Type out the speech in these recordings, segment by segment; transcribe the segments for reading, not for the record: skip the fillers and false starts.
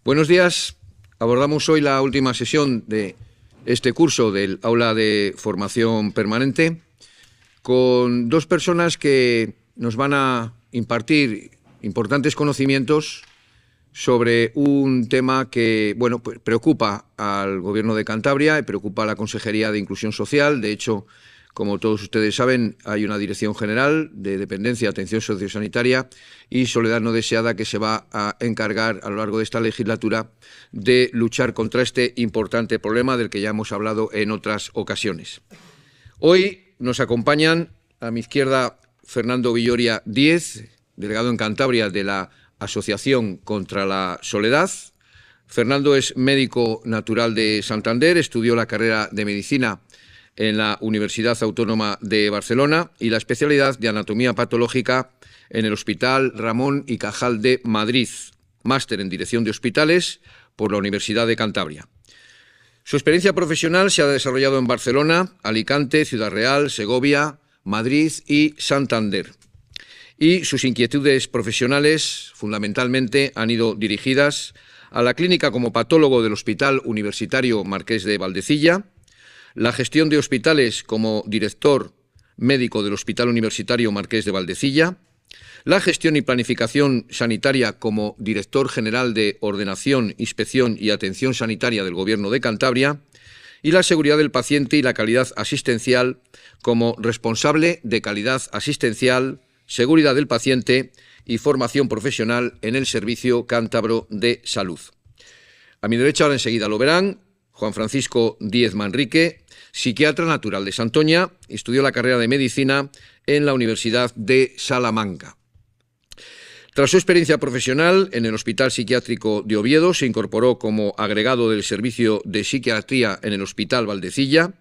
Buenos días. Abordamos hoy la última sesión de este curso del Aula de Formación Permanente con dos personas que nos van a impartir importantes conocimientos sobre un tema que, bueno, pues preocupa al Gobierno de Cantabria y preocupa a la Consejería de Inclusión Social. De hecho, como todos ustedes saben, hay una Dirección General de Dependencia, Atención Sociosanitaria y Soledad no deseada que se va a encargar a lo largo de esta legislatura de luchar contra este importante problema del que ya hemos hablado en otras ocasiones. Hoy nos acompañan a mi izquierda Fernando Villoria Díez, delegado en Cantabria de la Asociación contra la Soledad. Fernando es médico natural de Santander, estudió la carrera de Medicina en la Universidad Autónoma de Barcelona y la especialidad de Anatomía Patológica en el Hospital Ramón y Cajal de Madrid, máster en Dirección de Hospitales por la Universidad de Cantabria. Su experiencia profesional se ha desarrollado en Barcelona, Alicante, Ciudad Real, Segovia, Madrid y Santander. Y sus inquietudes profesionales, fundamentalmente, han ido dirigidas a la clínica como patólogo del Hospital Universitario Marqués de Valdecilla, la gestión de hospitales como director médico del Hospital Universitario Marqués de Valdecilla, la gestión y planificación sanitaria como director general de Ordenación, Inspección y Atención Sanitaria del Gobierno de Cantabria y la seguridad del paciente y la calidad asistencial como responsable de calidad asistencial, seguridad del paciente y formación profesional en el Servicio Cántabro de Salud. A mi derecha, ahora enseguida lo verán, Juan Francisco Díez Manrique, psiquiatra natural de Santoña, estudió la carrera de Medicina en la Universidad de Salamanca. Tras su experiencia profesional en el Hospital Psiquiátrico de Oviedo, se incorporó como agregado del Servicio de Psiquiatría en el Hospital Valdecilla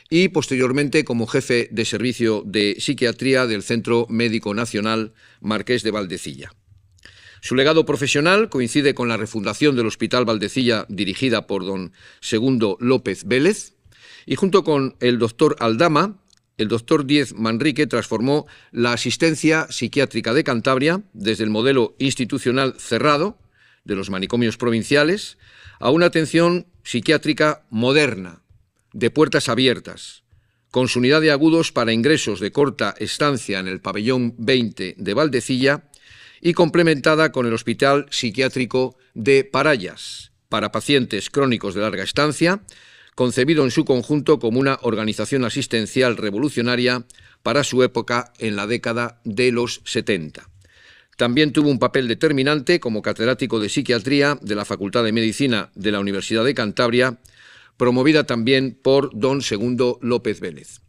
y posteriormente como jefe de Servicio de Psiquiatría del Centro Médico Nacional Marqués de Valdecilla. Su legado profesional coincide con la refundación del Hospital Valdecilla dirigida por don Segundo López Vélez y junto con el doctor Aldama, el doctor Díez Manrique transformó la asistencia psiquiátrica de Cantabria desde el modelo institucional cerrado de los manicomios provinciales a una atención psiquiátrica moderna, de puertas abiertas, con su unidad de agudos para ingresos de corta estancia en el pabellón 20 de Valdecilla y complementada con el Hospital Psiquiátrico de Parayas, para pacientes crónicos de larga estancia, concebido en su conjunto como una organización asistencial revolucionaria para su época en la década de los 70. También tuvo un papel determinante como catedrático de Psiquiatría de la Facultad de Medicina de la Universidad de Cantabria, promovida también por don Segundo López Vélez.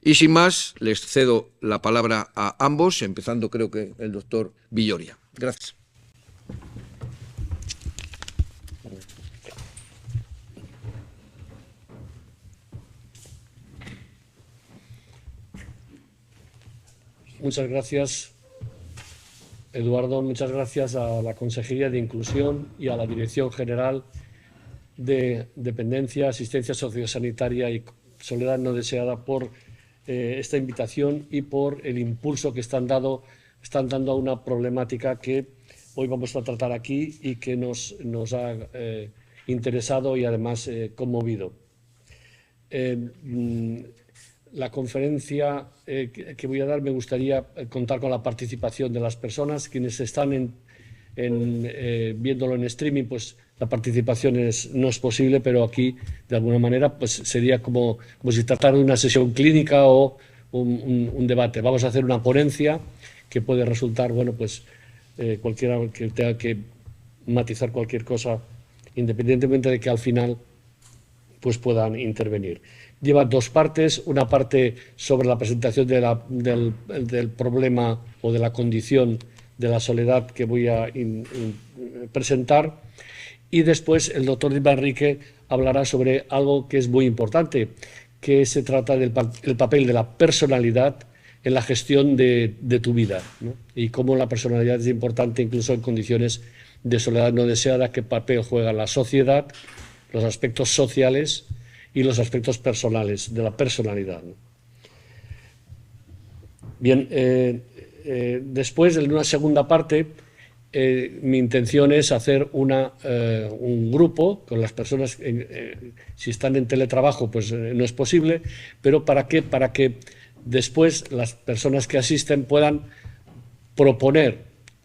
Y sin más, les cedo la palabra a ambos, empezando creo que el doctor Villoria. Gracias. Muchas gracias, Eduardo. Muchas gracias a la Consejería de Inclusión y a la Dirección General de Dependencia, Asistencia Sociosanitaria y Soledad no deseada por esta invitación y por el impulso que están dando a una problemática que hoy vamos a tratar aquí y que nos ha interesado y además conmovido. La conferencia que voy a dar me gustaría contar con la participación de las personas. Quienes están viéndolo en streaming, pues la participación no es posible, pero aquí, de alguna manera, pues sería como si tratara de una sesión clínica o un debate. Vamos a hacer una ponencia que puede resultar, bueno, pues cualquiera que tenga que matizar cualquier cosa, independientemente de que al final pues puedan intervenir. Lleva dos partes, una parte sobre la presentación del problema o de la condición de la soledad que voy a presentar, y después el doctor Díez Manrique hablará sobre algo que es muy importante, que se trata del papel de la personalidad en la gestión de tu vida, ¿no? Y cómo la personalidad es importante incluso en condiciones de soledad no deseada, qué papel juega la sociedad, los aspectos sociales y los aspectos personales de la personalidad, ¿no? Bien, después, en una segunda parte, mi intención es hacer un grupo con las personas, si están en teletrabajo, pues no es posible, pero ¿para qué? Para que después las personas que asisten puedan proponer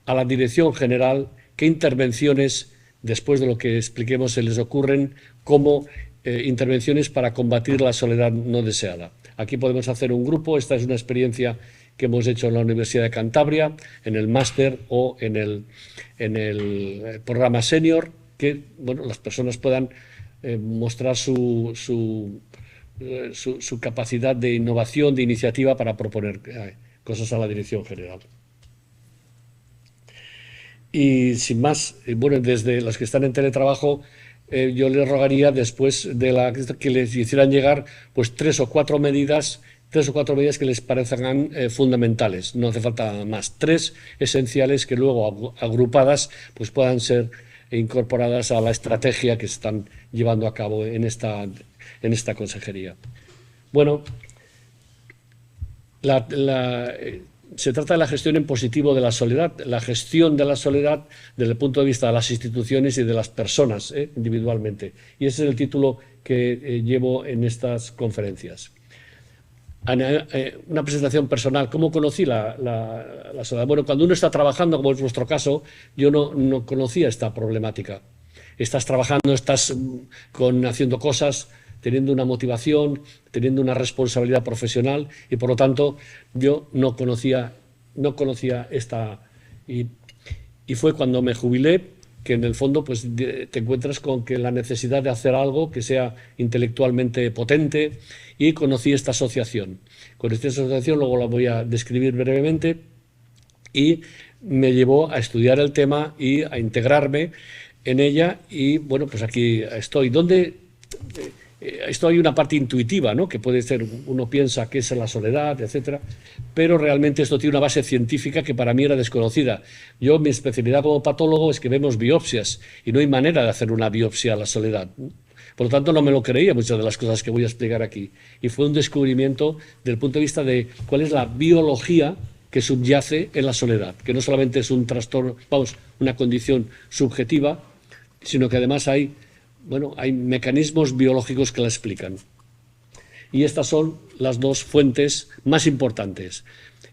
a la Dirección General qué intervenciones, después de lo que expliquemos, se les ocurren como intervenciones para combatir la soledad no deseada. Aquí podemos hacer un grupo. Esta es una experiencia que hemos hecho en la Universidad de Cantabria, en el máster o en el programa senior, que bueno, las personas puedan mostrar su capacidad de innovación, de iniciativa para proponer cosas a la Dirección General. Y sin más, bueno, desde los que están en teletrabajo, yo les rogaría después que les hicieran llegar pues tres o cuatro medidas que les parezcan fundamentales. No hace falta más. 3 esenciales que luego agrupadas pues puedan ser incorporadas a la estrategia que se están llevando a cabo en esta consejería. Bueno, se trata de la gestión en positivo de la soledad, la gestión de la soledad desde el punto de vista de las instituciones y de las personas individualmente. Y ese es el título que llevo en estas conferencias. Una presentación personal. ¿Cómo conocí la soledad? Bueno, cuando uno está trabajando, como es vuestro caso, yo no conocía esta problemática. Estás trabajando, estás haciendo cosas, teniendo una motivación, teniendo una responsabilidad profesional, y por lo tanto yo no conocía esta. Y fue cuando me jubilé que en el fondo pues te encuentras con que la necesidad de hacer algo que sea intelectualmente potente, y conocí esta asociación. Con esta asociación, luego la voy a describir brevemente, y me llevó a estudiar el tema y a integrarme en ella, y bueno, pues aquí estoy. Esto hay una parte intuitiva, ¿no? Que puede ser, uno piensa que es la soledad, etcétera, pero realmente esto tiene una base científica que para mí era desconocida. Mi especialidad como patólogo es que vemos biopsias y no hay manera de hacer una biopsia a la soledad. Por lo tanto, no me lo creía muchas de las cosas que voy a explicar aquí. Y fue un descubrimiento desde el punto de vista de cuál es la biología que subyace en la soledad, que no solamente es un trastorno, una condición subjetiva, sino que además hay mecanismos biológicos que la explican. Y estas son las 2 fuentes más importantes.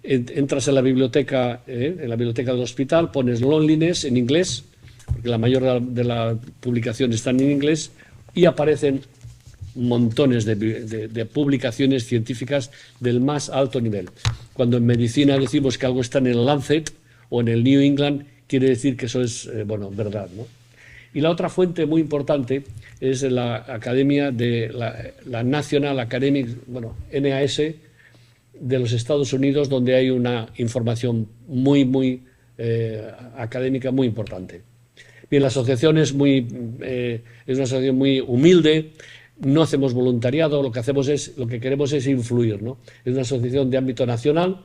Entras en la biblioteca del hospital, pones loneliness en inglés, porque la mayor de las publicaciones están en inglés, y aparecen montones de publicaciones científicas del más alto nivel. Cuando en medicina decimos que algo está en el Lancet o en el New England, quiere decir que eso es verdad, ¿no? Y la otra fuente muy importante es la academia de la National Academic, NAS, de los Estados Unidos, donde hay una información muy académica muy importante. Bien, la asociación es una asociación muy humilde, no hacemos voluntariado, lo que queremos es influir, ¿no? Es una asociación de ámbito nacional,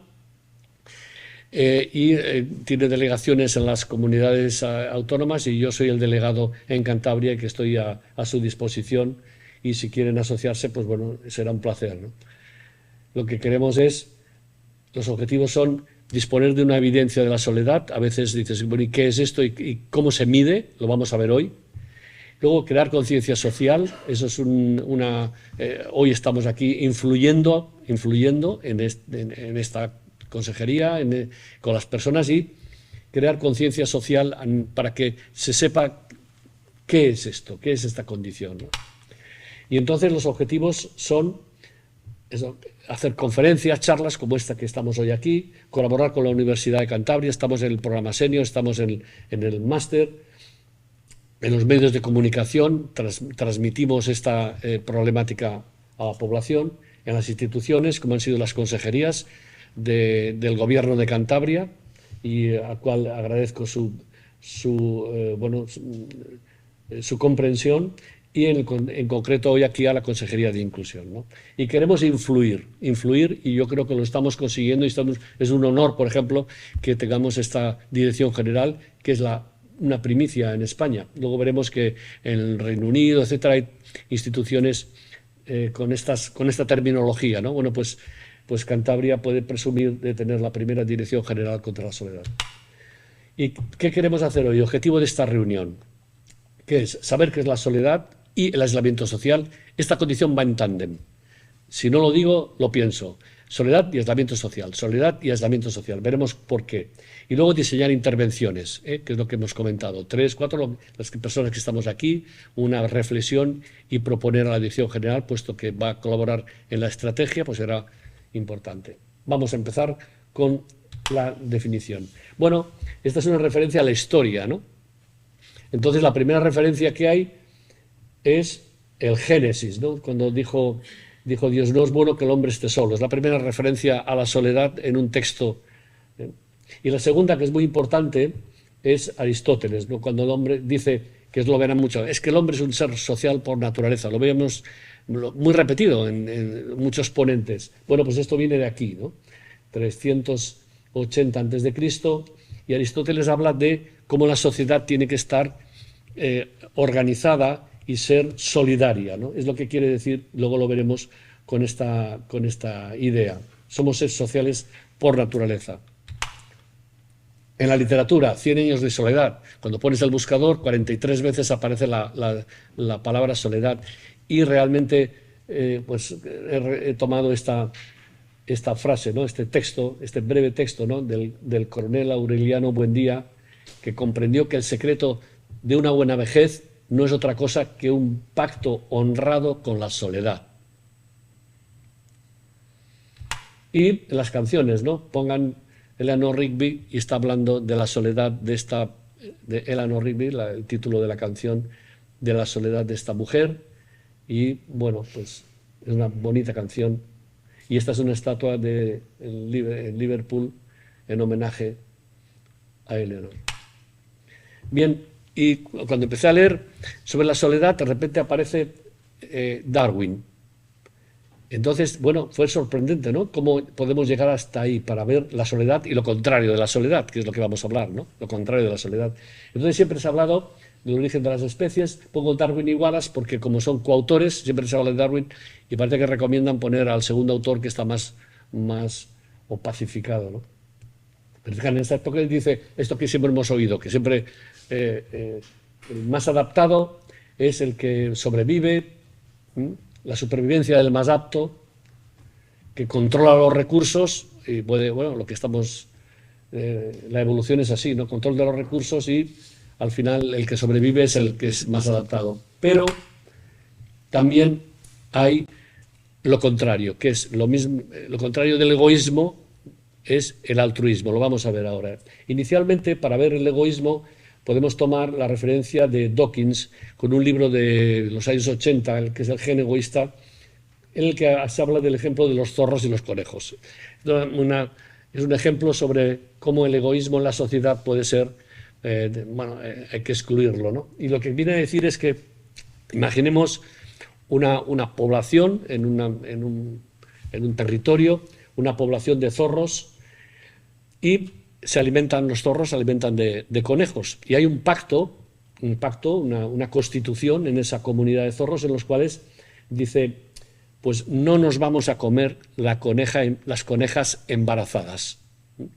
y tiene delegaciones en las comunidades autónomas, y yo soy el delegado en Cantabria, que estoy a su disposición, y si quieren asociarse, pues bueno, será un placer, ¿no? Lo que queremos los objetivos son disponer de una evidencia de la soledad. A veces dices, bueno, ¿y qué es esto? ¿Y cómo se mide? Lo vamos a ver hoy. Luego, crear conciencia social. Eso es hoy estamos aquí influyendo en esta consejería, con las personas, y crear conciencia social para que se sepa qué es esto, qué es esta condición, ¿no? Y entonces los objetivos son hacer conferencias, charlas como esta que estamos hoy aquí, colaborar con la Universidad de Cantabria, estamos en el programa senior, estamos en el máster, en los medios de comunicación, transmitimos esta problemática a la población, en las instituciones, como han sido las consejerías del Gobierno de Cantabria, y al cual agradezco su comprensión, y en concreto hoy aquí a la Consejería de Inclusión, ¿no? Y queremos influir, y yo creo que lo estamos consiguiendo, y es un honor, por ejemplo, que tengamos esta dirección general, que es una primicia en España. Luego veremos que en el Reino Unido, etcétera, hay instituciones con esta terminología, ¿no? Bueno, pues Cantabria puede presumir de tener la primera dirección general contra la soledad. ¿Y qué queremos hacer hoy? Objetivo de esta reunión, que es saber qué es la soledad y el aislamiento social. Esta condición va en tándem. Si no lo digo, lo pienso. Soledad y aislamiento social. Soledad y aislamiento social. Veremos por qué. Y luego diseñar intervenciones, que es lo que hemos comentado. 3, 4, las personas que estamos aquí, una reflexión y proponer a la dirección general, puesto que va a colaborar en la estrategia, pues será importante. Vamos a empezar con la definición. Bueno, esta es una referencia a la historia, ¿no? Entonces, la primera referencia que hay es el Génesis, ¿no? Cuando dijo Dios, no es bueno que el hombre esté solo. Es la primera referencia a la soledad en un texto. Y la segunda, que es muy importante, es Aristóteles, ¿no? Cuando el hombre dice, que lo verán mucho, es que el hombre es un ser social por naturaleza. Lo vemos muy repetido en muchos ponentes. Bueno, pues esto viene de aquí, ¿no? 380 a.C., y Aristóteles habla de cómo la sociedad tiene que estar organizada y ser solidaria, ¿no? Es lo que quiere decir, luego lo veremos con esta idea. Somos seres sociales por naturaleza. En la literatura, 100 años de soledad. Cuando pones el buscador, 43 veces aparece la palabra soledad. Y realmente pues he tomado esta frase, ¿no? Este texto, este breve texto, ¿no? del coronel Aureliano Buendía, que comprendió que el secreto de una buena vejez no es otra cosa que un pacto honrado con la soledad. Y las canciones, ¿no? Pongan Eleanor Rigby y está hablando de la soledad de Eleanor Rigby, el título de la canción, de la soledad de esta mujer. Y bueno, pues es una bonita canción. Y esta es una estatua en Liverpool en homenaje a Eleanor. Bien, y cuando empecé a leer sobre la soledad, de repente aparece Darwin. Entonces, bueno, fue sorprendente, ¿no? Cómo podemos llegar hasta ahí para ver la soledad y lo contrario de la soledad, que es lo que vamos a hablar, ¿no? Lo contrario de la soledad. Entonces siempre se ha hablado del origen de las especies. Pongo Darwin y Wallace porque como son coautores, siempre se habla de Darwin y parece que recomiendan poner al segundo autor que está más opacificado, ¿no? Pero fíjate, en esta época él dice esto que siempre hemos oído, que siempre el más adaptado es el que sobrevive, la supervivencia del más apto, que controla los recursos y puede, bueno, lo que estamos, la evolución es así, ¿no? Control de los recursos y al final el que sobrevive es el que es más adaptado. Pero también hay lo contrario, que es lo mismo, lo contrario del egoísmo es el altruismo, lo vamos a ver ahora. Inicialmente, para ver el egoísmo, podemos tomar la referencia de Dawkins con un libro de los años 80, que es El gen egoísta, en el que se habla del ejemplo de los zorros y los conejos. Es un ejemplo sobre cómo el egoísmo en la sociedad puede ser, bueno, hay que excluirlo, ¿no? Y lo que viene a decir es que imaginemos una población en un territorio, una población de zorros, y los zorros se alimentan de conejos. Y hay un pacto, una constitución en esa comunidad de zorros en los cuales dice, pues no nos vamos a comer las conejas embarazadas.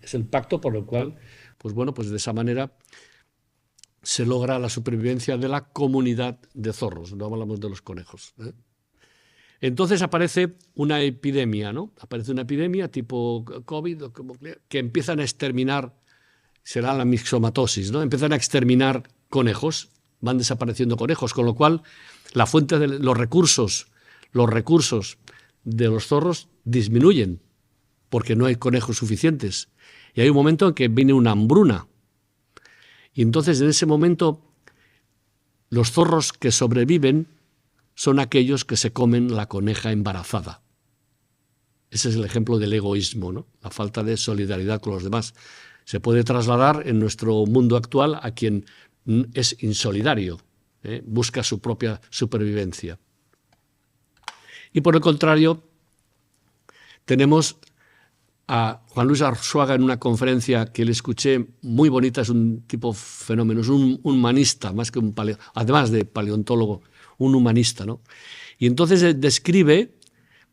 Es el pacto por el cual, pues bueno, pues de esa manera se logra la supervivencia de la comunidad de zorros. No hablamos de los conejos, ¿eh? Entonces aparece una epidemia, ¿no? Aparece una epidemia tipo COVID, que empiezan a exterminar, será la mixomatosis, ¿no? Empiezan a exterminar conejos, van desapareciendo conejos, con lo cual la fuente de los recursos de los zorros disminuyen, porque no hay conejos suficientes. Y hay un momento en que viene una hambruna. Y entonces en ese momento los zorros que sobreviven son aquellos que se comen la coneja embarazada. Ese es el ejemplo del egoísmo, ¿no? La falta de solidaridad con los demás. Se puede trasladar en nuestro mundo actual a quien es insolidario, busca su propia supervivencia. Y por el contrario, tenemos a Juan Luis Arzuaga en una conferencia que le escuché muy bonita, es un tipo fenómeno, es un humanista, más que además de paleontólogo, un humanista, ¿no? Y entonces describe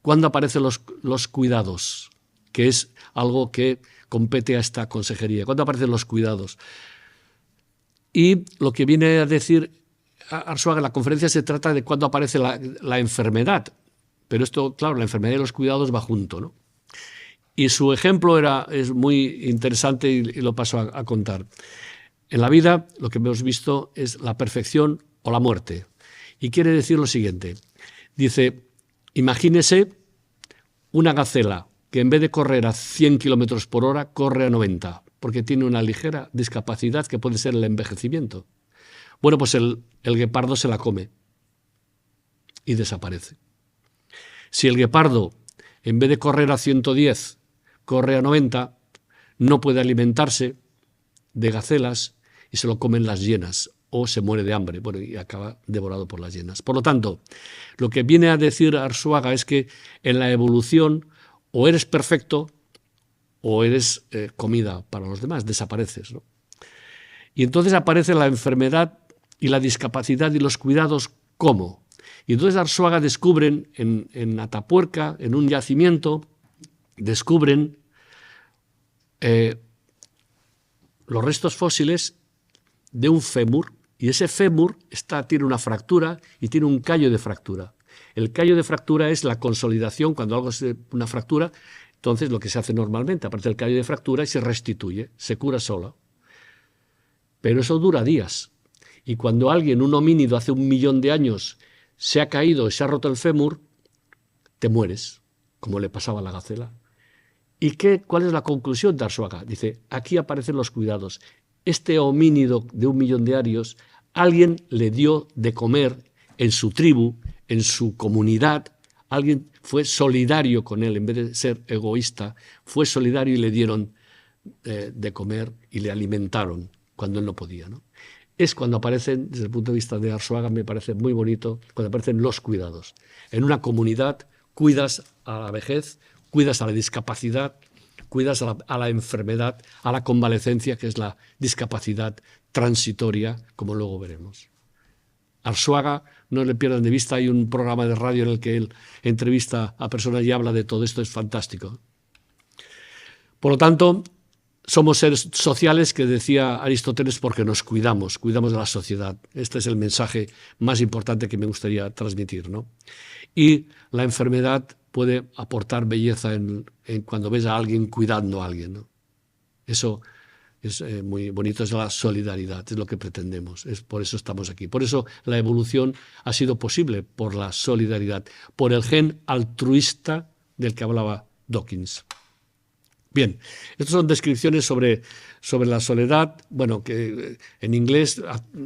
cuándo aparecen los cuidados, que es algo que compete a esta consejería. ¿Cuándo aparecen los cuidados? Y lo que viene a decir Arzuaga en la conferencia se trata de cuándo aparece la enfermedad. Pero esto, claro, la enfermedad y los cuidados va junto, ¿no? Y su ejemplo es muy interesante y lo paso a contar. En la vida lo que hemos visto es la perfección o la muerte. Y quiere decir lo siguiente. Dice, imagínese una gacela que en vez de correr a 100 kilómetros por hora, corre a 90, porque tiene una ligera discapacidad que puede ser el envejecimiento. Bueno, pues el guepardo se la come y desaparece. Si el guepardo, en vez de correr a 110, corre a 90, no puede alimentarse de gacelas y se lo comen las hienas o se muere de hambre, bueno, y acaba devorado por las hienas. Por lo tanto, lo que viene a decir Arzuaga es que en la evolución o eres perfecto o eres comida para los demás, desapareces, ¿no? Y entonces aparece la enfermedad y la discapacidad y los cuidados, ¿cómo? Y entonces Arzuaga descubren en Atapuerca, en un yacimiento, descubren los restos fósiles de un fémur, y ese fémur tiene una fractura y tiene un callo de fractura. El callo de fractura es la consolidación, cuando algo es una fractura, entonces lo que se hace normalmente, aparece el callo de fractura y se restituye, se cura sola. Pero eso dura días. Y cuando alguien, un homínido, hace 1 millón de años, se ha caído y se ha roto el fémur, te mueres, como le pasaba a la gacela. ¿Y cuál es la conclusión de Arzuaga? Dice, aquí aparecen los cuidados. Este homínido de 1 millón de años, alguien le dio de comer en su tribu, en su comunidad, alguien fue solidario con él, en vez de ser egoísta, fue solidario y le dieron de comer y le alimentaron cuando él no podía, ¿no? Es cuando aparecen, desde el punto de vista de Arzuaga, me parece muy bonito, cuando aparecen los cuidados. En una comunidad cuidas a la vejez, cuidas a la discapacidad, cuidas a la enfermedad, a la convalecencia, que es la discapacidad transitoria, como luego veremos. Arzuaga, no le pierdan de vista, hay un programa de radio en el que él entrevista a personas y habla de todo esto, es fantástico. Por lo tanto, somos seres sociales, que decía Aristóteles, porque nos cuidamos de la sociedad. Este es el mensaje más importante que me gustaría transmitir, ¿no? Y la enfermedad puede aportar belleza en cuando ves a alguien cuidando a alguien, ¿no? Eso es muy bonito, es la solidaridad, es lo que pretendemos, por eso estamos aquí. Por eso la evolución ha sido posible, por la solidaridad, por el gen altruista del que hablaba Dawkins. Bien, estas son descripciones sobre la soledad, bueno, que en inglés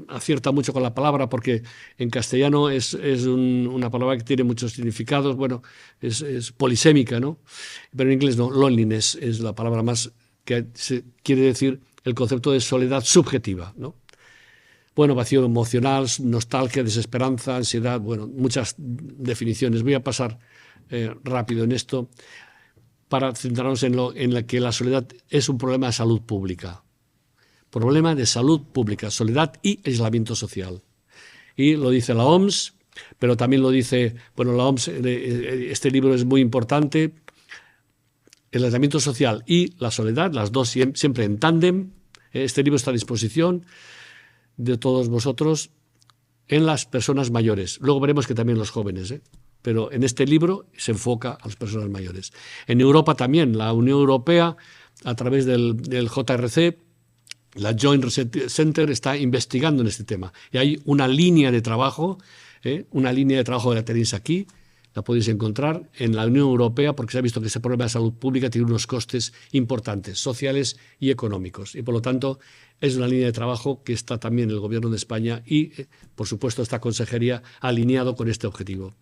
acierta mucho con la palabra, porque en castellano es una palabra que tiene muchos significados, bueno, es polisémica, ¿no? Pero en inglés no, loneliness es la palabra más que quiere decir el concepto de soledad subjetiva, ¿no? Bueno, vacío emocional, nostalgia, desesperanza, ansiedad, bueno, muchas definiciones. Voy a pasar rápido en esto, para centrarnos en la que la soledad es un problema de salud pública. Problema de salud pública, soledad y aislamiento social. Y lo dice la OMS, pero también lo dice, bueno, la OMS, este libro es muy importante, el aislamiento social y la soledad, las dos siempre en tándem. Este libro está a disposición de todos vosotros en las personas mayores. Luego veremos que también los jóvenes, pero en este libro se enfoca a las personas mayores. En Europa también, la Unión Europea, a través del JRC, la Joint Research Center, está investigando en este tema. Y hay una línea de trabajo que la tenéis aquí, la podéis encontrar en la Unión Europea, porque se ha visto que ese problema de salud pública tiene unos costes importantes, sociales y económicos. Y por lo tanto, es una línea de trabajo que está también el Gobierno de España y, por supuesto, esta consejería alineado con este objetivo.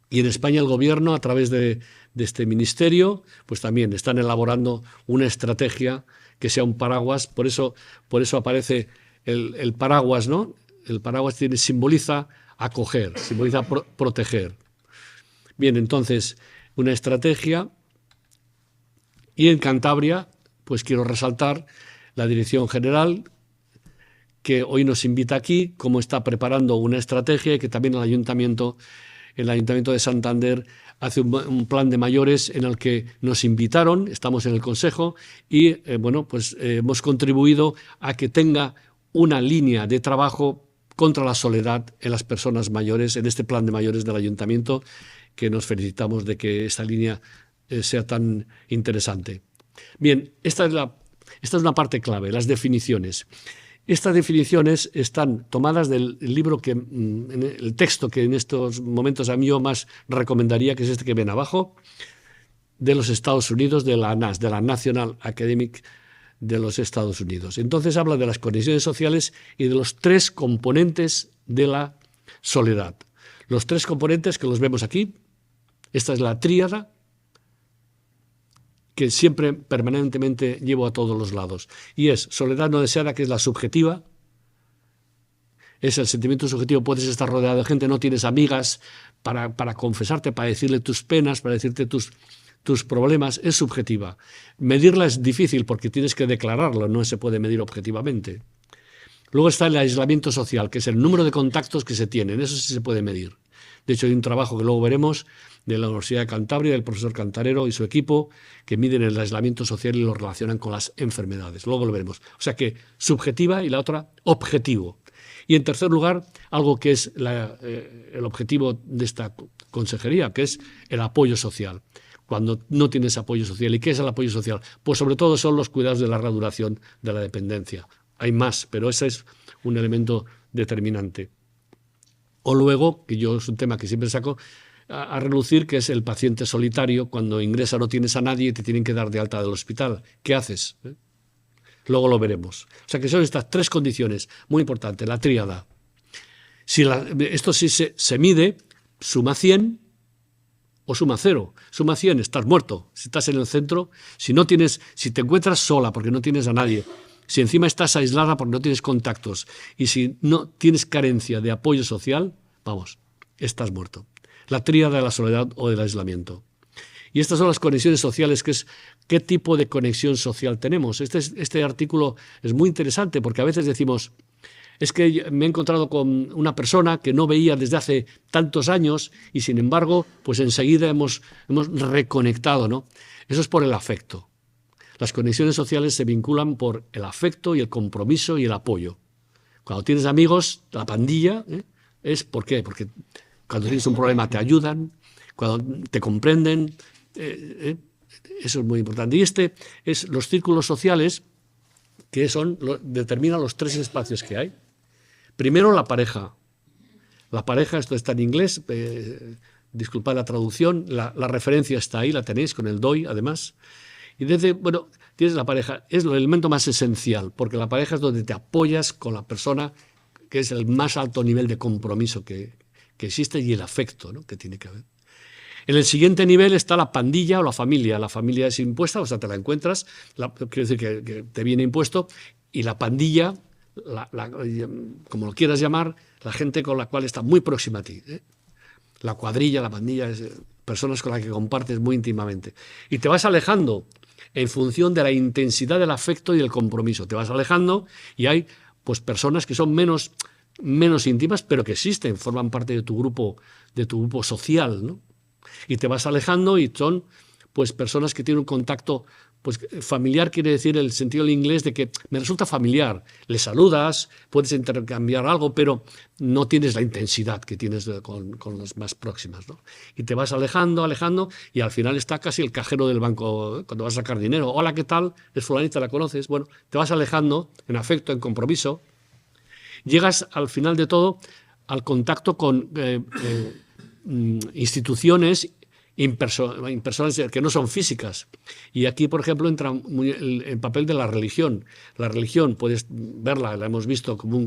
Y en España el Gobierno, a través de este ministerio, pues también están elaborando una estrategia que sea un paraguas. Por eso aparece el paraguas, ¿no? El paraguas simboliza acoger, simboliza proteger. Bien, entonces, una estrategia. Y en Cantabria, pues quiero resaltar la Dirección General, que hoy nos invita aquí, cómo está preparando una estrategia, y que también el Ayuntamiento de Santander hace un plan de mayores en el que nos invitaron, estamos en el Consejo y hemos contribuido a que tenga una línea de trabajo contra la soledad en las personas mayores, en este plan de mayores del Ayuntamiento, que nos felicitamos de que esta línea sea tan interesante. Bien, esta es una parte clave, las definiciones. Estas definiciones están tomadas del libro el texto que en estos momentos a mí yo más recomendaría, que es este que ven abajo, de los Estados Unidos, de la NAS, de la National Academic de los Estados Unidos. Entonces habla de las conexiones sociales y de los 3 componentes de la soledad. Los 3 componentes que los vemos aquí, esta es la tríada, que siempre permanentemente llevo a todos los lados. Y es soledad no deseada, que es la subjetiva. Es el sentimiento subjetivo. Puedes estar rodeado de gente, no tienes amigas para confesarte, para decirle tus penas, para decirte tus problemas. Es subjetiva. Medirla es difícil porque tienes que declararlo, no se puede medir objetivamente. Luego está el aislamiento social, que es el número de contactos que se tienen. Eso sí se puede medir. De hecho, hay un trabajo que luego veremos de la Universidad de Cantabria, del profesor Cantarero y su equipo, que miden el aislamiento social y lo relacionan con las enfermedades. Luego lo veremos. O sea que subjetiva y la otra objetivo. Y en tercer lugar, algo que es el objetivo de esta consejería, que es el apoyo social. Cuando no tienes apoyo social. ¿Y qué es el apoyo social? Pues sobre todo son los cuidados de larga duración de la dependencia. Hay más, pero ese es un elemento determinante. O luego, que yo es un tema que siempre saco a relucir, que es el paciente solitario. Cuando ingresa no tienes a nadie y te tienen que dar de alta del hospital. ¿Qué haces? Luego lo veremos. O sea que son estas 3 condiciones muy importantes. La tríada. Esto sí se mide, suma 100 o suma 0. Suma 100, estás muerto. Si estás en el centro, si te encuentras sola porque no tienes a nadie, si encima estás aislada porque no tienes contactos y si no tienes carencia de apoyo social, vamos, estás muerto. La tríada de la soledad o del aislamiento. Y estas son las conexiones sociales, que es qué tipo de conexión social tenemos. Este artículo es muy interesante porque a veces decimos, es que me he encontrado con una persona que no veía desde hace tantos años y sin embargo, pues enseguida hemos reconectado, ¿no? Eso es por el afecto. Las conexiones sociales se vinculan por el afecto y el compromiso y el apoyo. Cuando tienes amigos, la pandilla, es ¿por qué? Porque cuando tienes un problema te ayudan, cuando te comprenden, eso es muy importante. Y es los círculos sociales que determinan los 3 espacios que hay. Primero, la pareja. La pareja, esto está en inglés, disculpad la traducción, la referencia está ahí, la tenéis con el DOI, además. Y tienes la pareja, es el elemento más esencial, porque la pareja es donde te apoyas con la persona, que es el más alto nivel de compromiso que existe, y el afecto, ¿no?, que tiene que haber. En el siguiente nivel está la pandilla o la familia. La familia es impuesta, o sea, te la encuentras, quiero decir que te viene impuesto, y la pandilla, como lo quieras llamar, la gente con la cual está muy próxima a ti. La cuadrilla, la pandilla, personas con las que compartes muy íntimamente. Y te vas alejando en función de la intensidad del afecto y del compromiso. Te vas alejando y hay pues personas que son menos íntimas, pero que existen, forman parte de tu grupo social, ¿no? Y te vas alejando y son pues personas que tienen un contacto pues familiar, quiere decir el sentido del inglés de que me resulta familiar. Le saludas, puedes intercambiar algo, pero no tienes la intensidad que tienes con las más próximas, ¿no? Y te vas alejando, y al final está casi el cajero del banco cuando vas a sacar dinero. Hola, ¿qué tal? Es fulanita, ¿la conoces? Bueno, te vas alejando en afecto, en compromiso. Llegas al final de todo al contacto con instituciones impersonales que no son físicas. Y aquí, por ejemplo, entra el papel de la religión. La religión, puedes verla, la hemos visto como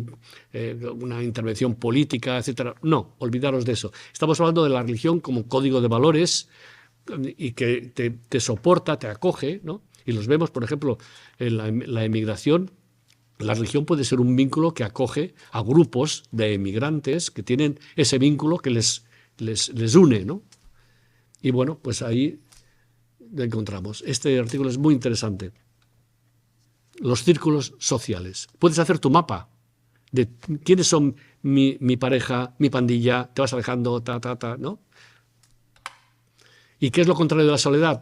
una intervención política, etcétera. No, olvidaros de eso. Estamos hablando de la religión como código de valores y que te soporta, te acoge, ¿no? Y los vemos, por ejemplo, en la emigración. La religión puede ser un vínculo que acoge a grupos de emigrantes que tienen ese vínculo que les une, ¿no? Y bueno, pues ahí lo encontramos. Este artículo es muy interesante. Los círculos sociales. Puedes hacer tu mapa de quiénes son mi pareja, mi pandilla, te vas alejando, ¿no? ¿Y qué es lo contrario de la soledad?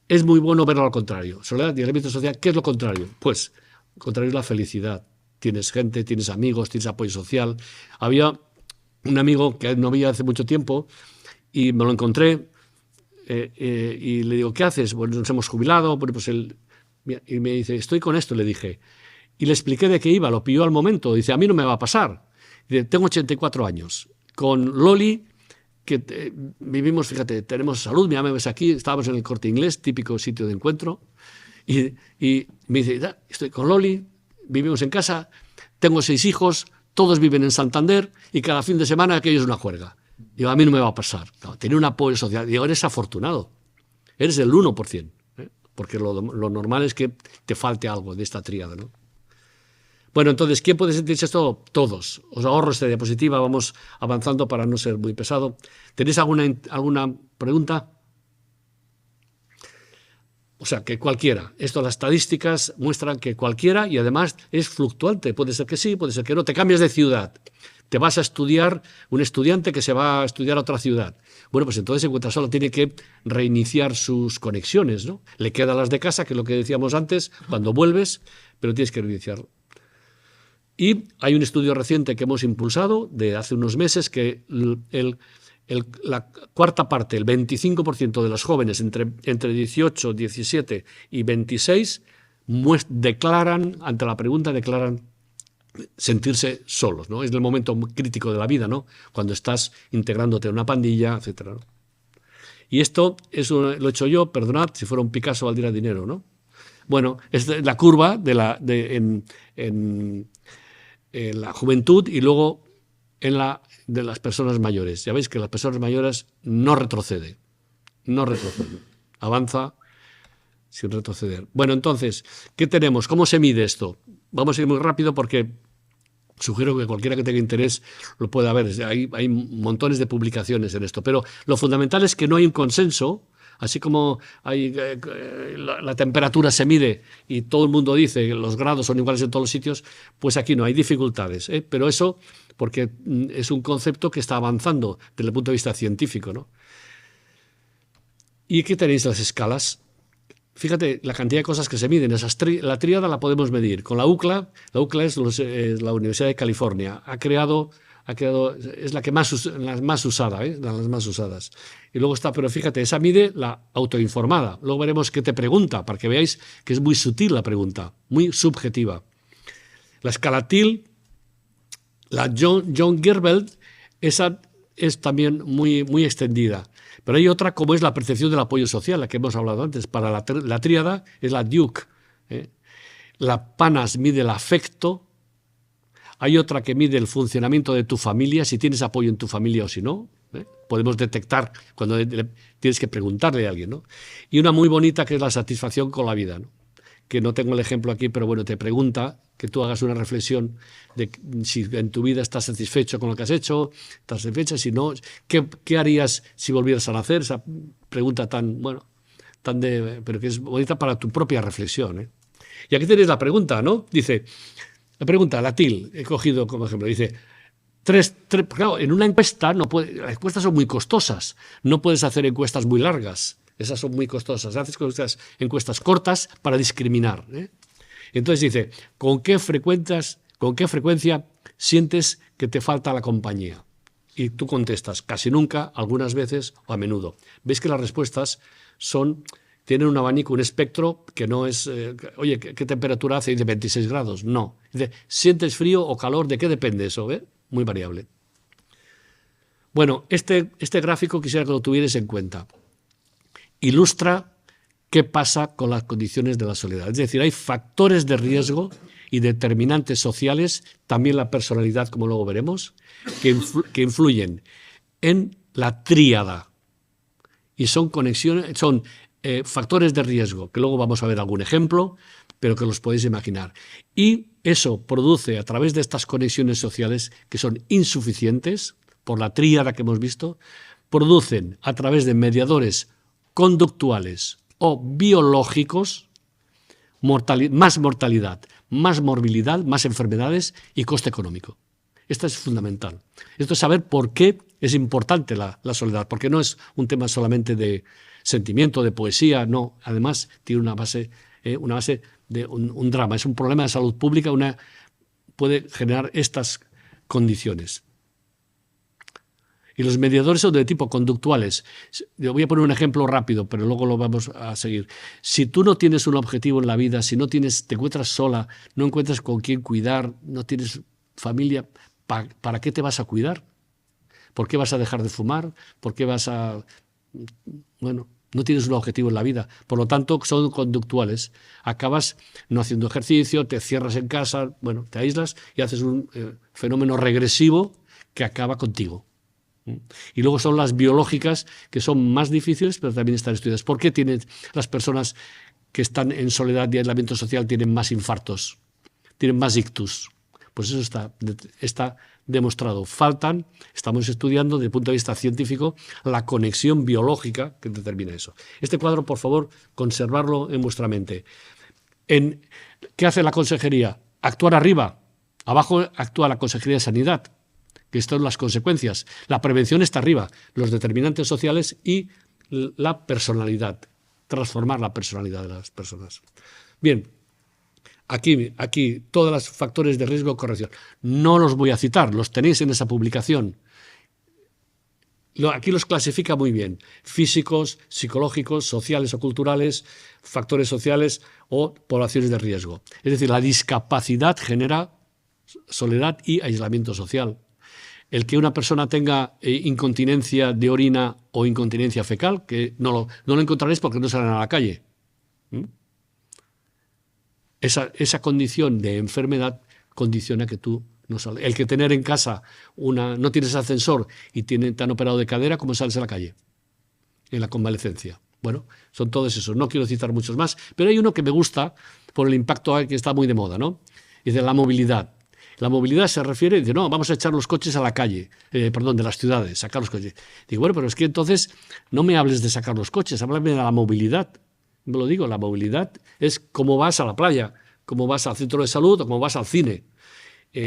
Es muy bueno verlo al contrario. Soledad y aislamiento social, ¿qué es lo contrario? Pues lo contrario es la felicidad. tienes gente, tienes amigos, tienes apoyo social. Había un amigo que no veía hace mucho tiempo y me lo encontré y le digo, ¿qué haces? Bueno, nos hemos jubilado. Bueno, pues él, y me dice, estoy con esto, le dije. Y le expliqué de qué iba, lo pilló al momento. Dice, a mí no me va a pasar. Dice, tengo 84 años. Con Loli, que vivimos, fíjate, tenemos salud, mira, me ves aquí, estábamos en el Corte Inglés, típico sitio de encuentro. Y me dice, estoy con Loli, vivimos en casa, tengo 6 hijos, todos viven en Santander y cada fin de semana aquello es una juerga. Digo, a mí no me va a pasar. No, tener un apoyo social. Digo, eres afortunado. Eres el 1%. Porque lo normal es que te falte algo de esta tríada, ¿no? Bueno, entonces, ¿quién puede sentirse esto? Todos. Os ahorro esta diapositiva, vamos avanzando para no ser muy pesado. ¿Tenéis alguna pregunta? O sea, que cualquiera. Esto, las estadísticas muestran que cualquiera, y además es fluctuante. Puede ser que sí, puede ser que no. Te cambias de ciudad. Te vas a estudiar, un estudiante que se va a estudiar a otra ciudad. Bueno, pues entonces se encuentra solo, tiene que reiniciar sus conexiones, ¿no? Le quedan las de casa, que es lo que decíamos antes, cuando vuelves, pero tienes que reiniciarlo. Y hay un estudio reciente que hemos impulsado de hace unos meses que la cuarta parte, el 25% de los jóvenes entre 18, 17 y 26 declaran, ante la pregunta, declaran sentirse solos, ¿no? Es el momento muy crítico de la vida, ¿no? Cuando estás integrándote en una pandilla, etcétera, ¿no? Y esto lo he hecho yo, perdonad, si fuera un Picasso valdría dinero, ¿no? Bueno, es la curva en la juventud y luego de las personas mayores. Ya veis que las personas mayores no retrocede, avanza sin retroceder. Bueno, entonces, ¿qué tenemos? ¿Cómo se mide esto? Vamos a ir muy rápido porque sugiero que cualquiera que tenga interés lo pueda ver. Hay montones de publicaciones en esto, pero lo fundamental es que no hay un consenso. Así como la temperatura se mide y todo el mundo dice que los grados son iguales en todos los sitios, pues aquí no, hay dificultades. Pero eso porque es un concepto que está avanzando desde el punto de vista científico, ¿no? Y aquí tenéis las escalas. Fíjate la cantidad de cosas que se miden. La tríada la podemos medir. Con la UCLA es la Universidad de California. Es la más usada, de las más usadas. Y luego está, pero fíjate, esa mide la autoinformada. Luego veremos qué te pregunta, para que veáis que es muy sutil la pregunta, muy subjetiva. La escala TIL, la John Gerbeld, esa es también muy extendida. Pero hay otra, como es la percepción del apoyo social, la que hemos hablado antes. Para la tríada es la Duke. La PANAS mide el afecto. Hay otra que mide el funcionamiento de tu familia, si tienes apoyo en tu familia o si no. Podemos detectar cuando tienes que preguntarle a alguien, ¿no? Y una muy bonita que es la satisfacción con la vida, ¿no? Que no tengo el ejemplo aquí, pero bueno, te pregunta que tú hagas una reflexión de si en tu vida estás satisfecho con lo que has hecho, estás satisfecha, si no, ¿qué harías si volvieras a nacer? Esa pregunta pero que es bonita para tu propia reflexión, ¿eh? Y aquí tenéis la pregunta, ¿no? Dice, la TIL, he cogido como ejemplo, dice, claro, en una encuesta las encuestas son muy costosas, no puedes hacer encuestas muy largas, esas son muy costosas, haces encuestas cortas para discriminar, ¿eh? Entonces dice, ¿con qué frecuencia sientes que te falta la compañía? Y tú contestas, casi nunca, algunas veces o a menudo. Veis que las respuestas tienen un abanico, un espectro que no es, oye, ¿qué temperatura hace? Dice 26 grados. No. Dice, ¿sientes frío o calor? ¿De qué depende eso? Muy variable. Bueno, este gráfico quisiera que lo tuvierais en cuenta. Ilustra qué pasa con las condiciones de la soledad. Es decir, hay factores de riesgo y determinantes sociales, también la personalidad, como luego veremos, que influyen en la tríada. Y son factores de riesgo, que luego vamos a ver algún ejemplo, pero que los podéis imaginar. Y eso produce, a través de estas conexiones sociales, que son insuficientes, por la tríada que hemos visto, producen, a través de mediadores conductuales o biológicos, más mortalidad, más morbilidad, más enfermedades y coste económico. Esto es fundamental. Esto es saber por qué es importante la soledad, porque no es un tema solamente de sentimiento, de poesía, no. Además, tiene una base de un drama. Es un problema de salud pública, una puede generar estas condiciones. Y los mediadores son de tipo conductuales. Yo voy a poner un ejemplo rápido, pero luego lo vamos a seguir. Si tú no tienes un objetivo en la vida, si no tienes, te encuentras sola, no encuentras con quién cuidar, no tienes familia, ¿para qué te vas a cuidar? ¿Por qué vas a dejar de fumar? ¿Por qué vas a...? Bueno, no tienes un objetivo en la vida. Por lo tanto, son conductuales. Acabas no haciendo ejercicio, te cierras en casa, bueno, te aíslas y haces un fenómeno regresivo que acaba contigo. Y luego son las biológicas, que son más difíciles, pero también están estudiadas. ¿Por qué tienen las personas que están en soledad y aislamiento social tienen más infartos, tienen más ictus? Pues eso está demostrado. Estamos estudiando desde el punto de vista científico la conexión biológica que determina eso. Este cuadro, por favor, conservarlo en vuestra mente. ¿Qué hace la consejería? Actuar arriba. Abajo actúa la Consejería de Sanidad, que estas son las consecuencias. La prevención está arriba, los determinantes sociales y la personalidad, transformar la personalidad de las personas. Bien, aquí todos los factores de riesgo de corrección. No los voy a citar, los tenéis en esa publicación. Aquí los clasifica muy bien: físicos, psicológicos, sociales o culturales, factores sociales o poblaciones de riesgo. Es decir, la discapacidad genera soledad y aislamiento social. El que una persona tenga incontinencia de orina o incontinencia fecal, que no lo encontraréis porque no salen a la calle. Esa condición de enfermedad condiciona que tú no sales. El que tener en casa no tienes ascensor y te han operado de cadera, ¿cómo sales a la calle? En la convalecencia. Bueno, son todos esos. No quiero citar muchos más, pero hay uno que me gusta por el impacto que está muy de moda, ¿no? Dice la movilidad. La movilidad se refiere, dice, no, vamos a echar los coches a la calle, de las ciudades, sacar los coches. Digo, bueno, pero es que entonces no me hables de sacar los coches, háblame de la movilidad. Me lo digo, la movilidad es cómo vas a la playa, cómo vas al centro de salud o cómo vas al cine.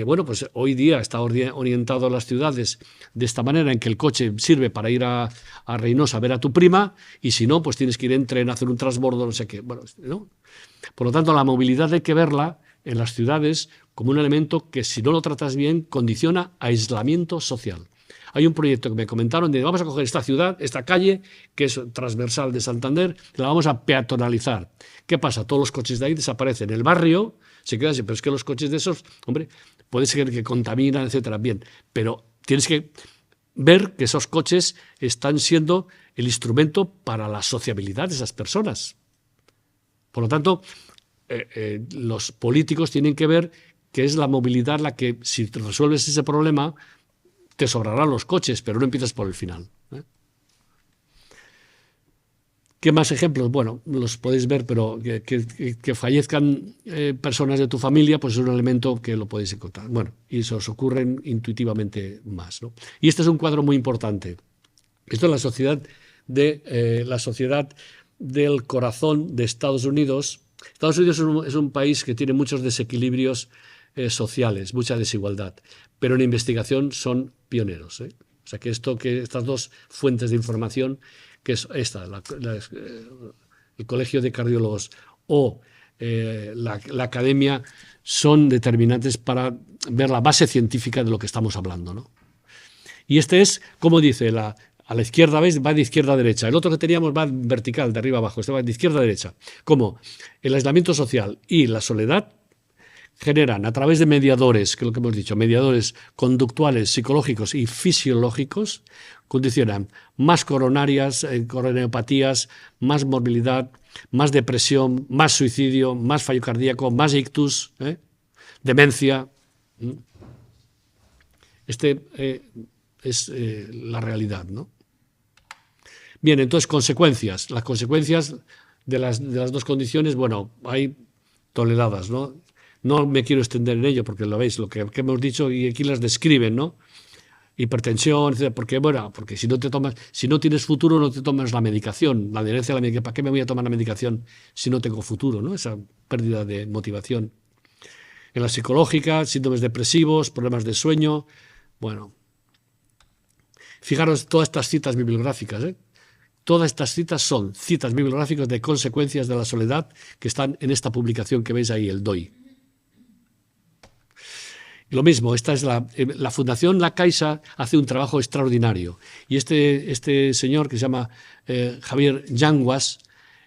Bueno, pues hoy día está orientado a las ciudades de esta manera, en que el coche sirve para ir a Reynosa a ver a tu prima, y si no, pues tienes que ir en tren a hacer un transbordo, no sé qué. Bueno, ¿no? Por lo tanto, la movilidad hay que verla en las ciudades como un elemento que, si no lo tratas bien, condiciona aislamiento social. Hay un proyecto que me comentaron de: vamos a coger esta ciudad, esta calle, que es transversal de Santander, y la vamos a peatonalizar. ¿Qué pasa? Todos los coches de ahí desaparecen. El barrio se queda así, pero es que los coches de esos, hombre, puede ser que contaminan, etcétera, bien, pero tienes que ver que esos coches están siendo el instrumento para la sociabilidad de esas personas. Por lo tanto, los políticos tienen que ver que es la movilidad la que, si resuelves ese problema, te sobrarán los coches, pero no empiezas por el final. ¿Qué más ejemplos? Bueno, los podéis ver, pero que fallezcan personas de tu familia, pues es un elemento que lo podéis encontrar. Bueno, y se os ocurren intuitivamente más, ¿no? Y este es un cuadro muy importante. Esto es la sociedad del corazón de Estados Unidos. Estados Unidos es un país que tiene muchos desequilibrios sociales, mucha desigualdad, pero en investigación son pioneros. O sea, que estas dos fuentes de información, que es el Colegio de Cardiólogos o la Academia, son determinantes para ver la base científica de lo que estamos hablando, ¿no? Y este es, como dice, a la izquierda, ¿veis? Va de izquierda a derecha. El otro que teníamos va vertical, de arriba a abajo. Este va de izquierda a derecha. Como el aislamiento social y la soledad generan, a través de mediadores, que es lo que hemos dicho, mediadores conductuales, psicológicos y fisiológicos, condicionan más coronarias, coronariopatías, más morbilidad, más depresión, más suicidio, más fallo cardíaco, más ictus, demencia. Es la realidad, ¿no? Bien, entonces, consecuencias. Las consecuencias de las dos condiciones, bueno, hay toneladas, ¿no? No me quiero extender en ello porque lo veis, lo que hemos dicho, y aquí las describen, ¿no? Hipertensión, etc. Porque si no tienes futuro, no te tomas la medicación. La adherencia a la medicación. ¿Para qué me voy a tomar la medicación si no tengo futuro, ¿no? Esa pérdida de motivación. En la psicológica, síndromes depresivos, problemas de sueño. Bueno, fijaros todas estas citas bibliográficas, Todas estas citas son citas bibliográficas de consecuencias de la soledad que están en esta publicación que veis ahí, el DOI. Lo mismo, esta es la Fundación La Caixa hace un trabajo extraordinario. Y este señor que se llama Javier Yanguas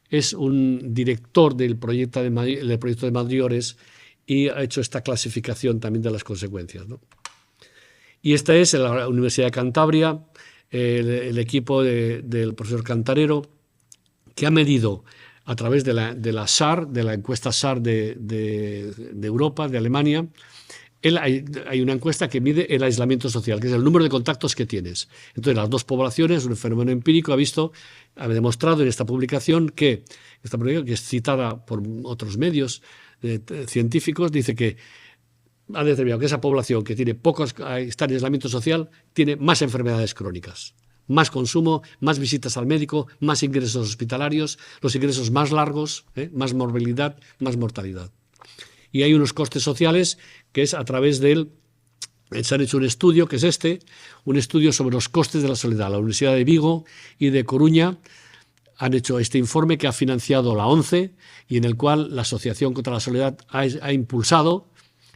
es un director del proyecto de Madriores y ha hecho esta clasificación también de las consecuencias, ¿no? Y esta es la Universidad de Cantabria, el equipo del profesor Cantarero, que ha medido a través de la SAR, de la encuesta SAR de Europa, de Alemania. Hay una encuesta que mide el aislamiento social, que es el número de contactos que tienes. Entonces, las dos poblaciones, un fenómeno empírico, ha demostrado en esta publicación que es citada por otros medios científicos, dice que ha determinado que esa población que está en aislamiento social tiene más enfermedades crónicas, más consumo, más visitas al médico, más ingresos hospitalarios, los ingresos más largos, más morbilidad, más mortalidad. Y hay unos costes sociales que es a través se han hecho un estudio, que es un estudio sobre los costes de la soledad. La Universidad de Vigo y de Coruña han hecho este informe que ha financiado la ONCE y en el cual la Asociación contra la Soledad ha impulsado,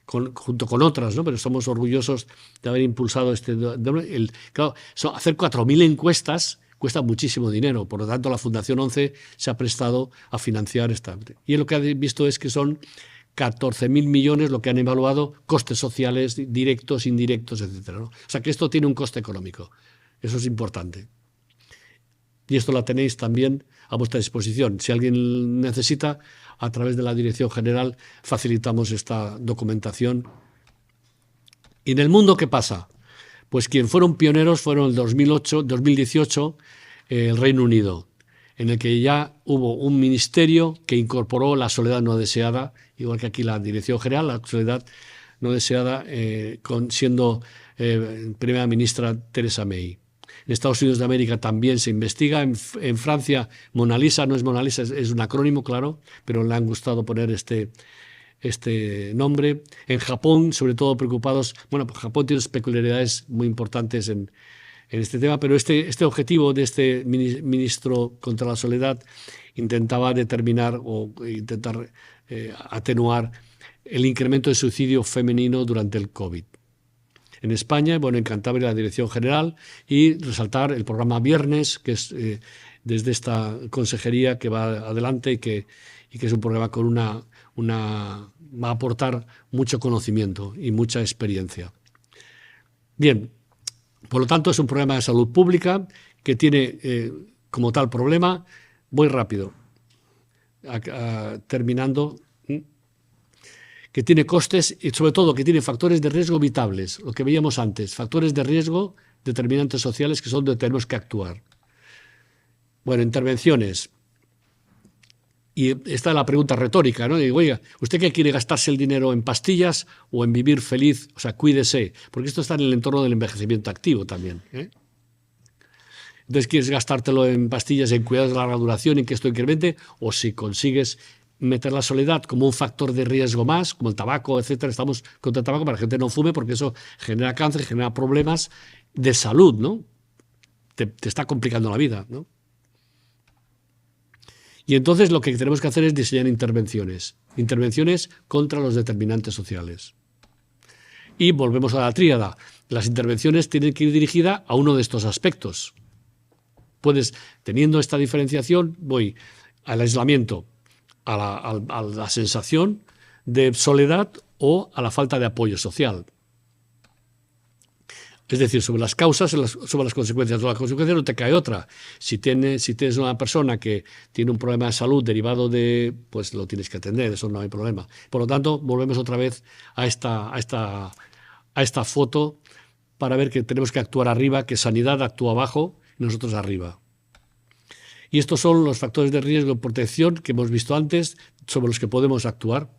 junto con otras, ¿no? Pero estamos orgullosos de haber impulsado claro, hacer 4.000 encuestas cuesta muchísimo dinero, por lo tanto la Fundación ONCE se ha prestado a financiar esta. Y lo que ha visto es que son 14.000 millones lo que han evaluado, costes sociales, directos, indirectos, etcétera, ¿no? O sea que esto tiene un coste económico, eso es importante. Y esto la tenéis también a vuestra disposición. Si alguien necesita, a través de la Dirección General facilitamos esta documentación. ¿Y en el mundo qué pasa? Pues quien fueron pioneros fueron en 2018 el Reino Unido, en el que ya hubo un ministerio que incorporó la soledad no deseada, igual que aquí la Dirección General, la soledad no deseada, siendo primera ministra Theresa May. En Estados Unidos de América también se investiga. En Francia, Mona Lisa no es Mona Lisa, es un acrónimo, claro, pero le han gustado poner este nombre. En Japón, sobre todo preocupados, pues Japón tiene peculiaridades muy importantes en este tema, pero este objetivo de este ministro contra la soledad intentaba determinar o intentar atenuar el incremento de suicidio femenino durante el COVID. En España, en Cantabria, la Dirección General, y resaltar el programa Viernes, que es desde esta consejería que va adelante y que es un programa con va a aportar mucho conocimiento y mucha experiencia. Bien, por lo tanto, es un problema de salud pública que tiene como tal problema, voy rápido, terminando, que tiene costes y sobre todo que tiene factores de riesgo evitables, lo que veíamos antes, factores de riesgo, determinantes sociales que son donde tenemos que actuar. Bueno, intervenciones. Y esta es la pregunta retórica, ¿no? Digo, oiga, ¿usted qué quiere, gastarse el dinero en pastillas o en vivir feliz? O sea, cuídese, porque esto está en el entorno del envejecimiento activo también, ¿eh? Entonces, ¿quieres gastártelo en pastillas, en cuidados de larga duración, en que esto incremente? O si consigues meter la soledad como un factor de riesgo más, como el tabaco, etcétera. Estamos contra el tabaco para que la gente no fume porque eso genera cáncer, genera problemas de salud, ¿no? Te está complicando la vida, ¿no? Y entonces lo que tenemos que hacer es diseñar intervenciones contra los determinantes sociales. Y volvemos a la tríada. Las intervenciones tienen que ir dirigidas a uno de estos aspectos. Teniendo esta diferenciación, voy al aislamiento, a la sensación de soledad o a la falta de apoyo social. Es decir, sobre las causas, sobre las consecuencias. Sobre las consecuencias no te cae otra. Si tienes una persona que tiene un problema de salud derivado pues lo tienes que atender, eso no hay problema. Por lo tanto, volvemos otra vez a esta foto para ver que tenemos que actuar arriba, que sanidad actúa abajo y nosotros arriba. Y estos son los factores de riesgo y protección que hemos visto antes, sobre los que podemos actuar.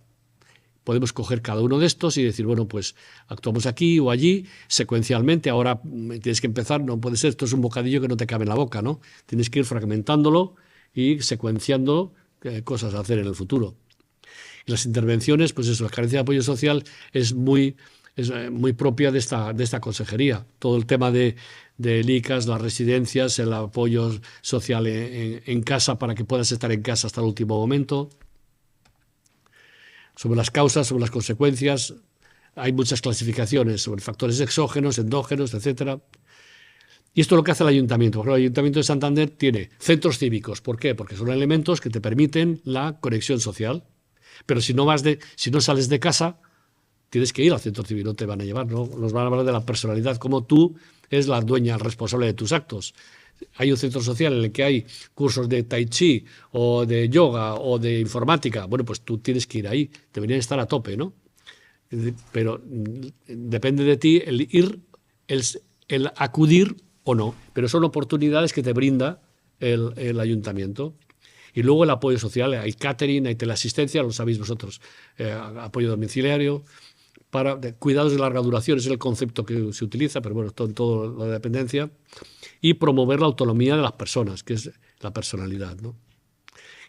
Podemos coger cada uno de estos y decir, bueno, pues actuamos aquí o allí, secuencialmente. Ahora tienes que empezar, no puede ser, esto es un bocadillo que no te cabe en la boca, ¿no? Tienes que ir fragmentándolo y secuenciando cosas a hacer en el futuro. Y las intervenciones, pues eso, la carencia de apoyo social es muy propia de esta consejería. Todo el tema del ICAS, las residencias, el apoyo social en casa para que puedas estar en casa hasta el último momento. Sobre las causas, sobre las consecuencias, hay muchas clasificaciones sobre factores exógenos, endógenos, etcétera. Y esto es lo que hace el ayuntamiento. Por ejemplo, el Ayuntamiento de Santander tiene centros cívicos. ¿Por qué? Porque son elementos que te permiten la conexión social. Pero si no sales de casa, tienes que ir al centro cívico, no te van a llevar, ¿no? Nos van a hablar de la personalidad, como tú eres la dueña responsable de tus actos. Hay un centro social en el que hay cursos de tai chi o de yoga o de informática. Bueno, pues tú tienes que ir ahí, deberían estar a tope, ¿no? Pero depende de ti el ir, el acudir o no. Pero son oportunidades que te brinda el ayuntamiento. Y luego el apoyo social, hay catering, hay teleasistencia, lo sabéis vosotros, apoyo domiciliario, para cuidados de larga duración, es el concepto que se utiliza, pero bueno, todo la dependencia, y promover la autonomía de las personas, que es la personalidad, ¿no?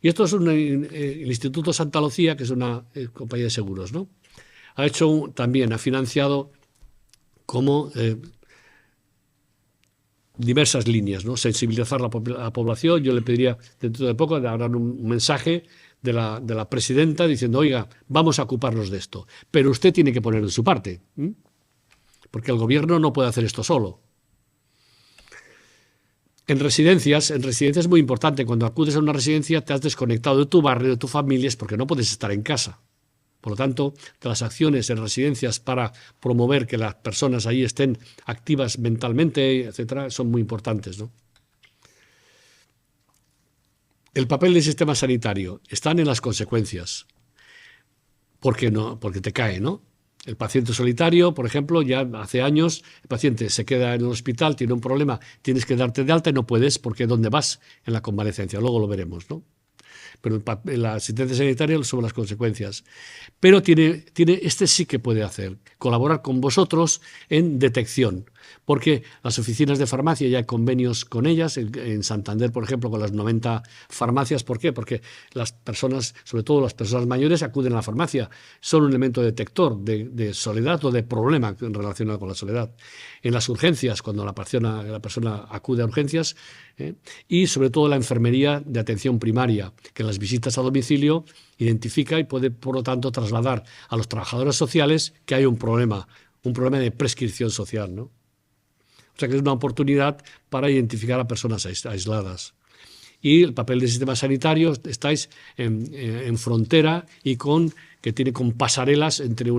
Y esto es el Instituto Santa Lucía, que es una compañía de seguros, ¿no? También ha financiado como diversas líneas, ¿no? Sensibilizar la población. Yo le pediría dentro de poco de dar un mensaje de la presidenta diciendo, oiga, vamos a ocuparnos de esto, pero usted tiene que poner de su parte, porque el gobierno no puede hacer esto solo. En residencias es muy importante. Cuando acudes a una residencia te has desconectado de tu barrio, de tu familia, es porque no puedes estar en casa. Por lo tanto, las acciones en residencias para promover que las personas ahí estén activas mentalmente, etcétera, son muy importantes, ¿no? El papel del sistema sanitario están en las consecuencias. ¿Por qué no? Porque te cae, ¿no? El paciente solitario, por ejemplo, ya hace años, el paciente se queda en el hospital, tiene un problema, tienes que darte de alta y no puedes, porque ¿dónde vas? En la convalecencia. Luego lo veremos, ¿no? Pero la asistencia sanitaria son las consecuencias. Pero este sí que puede hacer, colaborar con vosotros en detección, porque las oficinas de farmacia ya hay convenios con ellas, en Santander, por ejemplo, con las 90 farmacias. ¿Por qué? Porque las personas, sobre todo las personas mayores, acuden a la farmacia, son un elemento detector de soledad o de problema relacionado con la soledad. En las urgencias, cuando la persona acude a urgencias, y sobre todo la enfermería de atención primaria, que en las visitas a domicilio identifica y puede, por lo tanto, trasladar a los trabajadores sociales que hay un problema de prescripción social, ¿no? O sea que es una oportunidad para identificar a personas aisladas. Y el papel del sistema sanitario, estáis en frontera y que tiene con pasarelas entre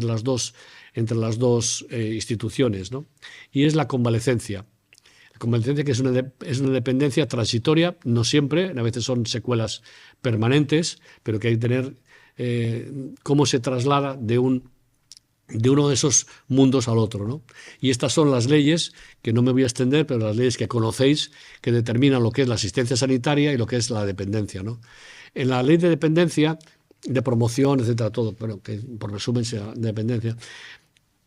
las dos instituciones, ¿no? Y es la convalecencia. La convalecencia, que es una dependencia transitoria, no siempre, a veces son secuelas permanentes, pero que hay que tener cómo se traslada de uno de esos mundos al otro, ¿no? Y estas son las leyes, que no me voy a extender, pero las leyes que conocéis, que determinan lo que es la asistencia sanitaria y lo que es la dependencia, ¿no? En la ley de dependencia, de promoción, etcétera, todo, pero que por resumen sea dependencia,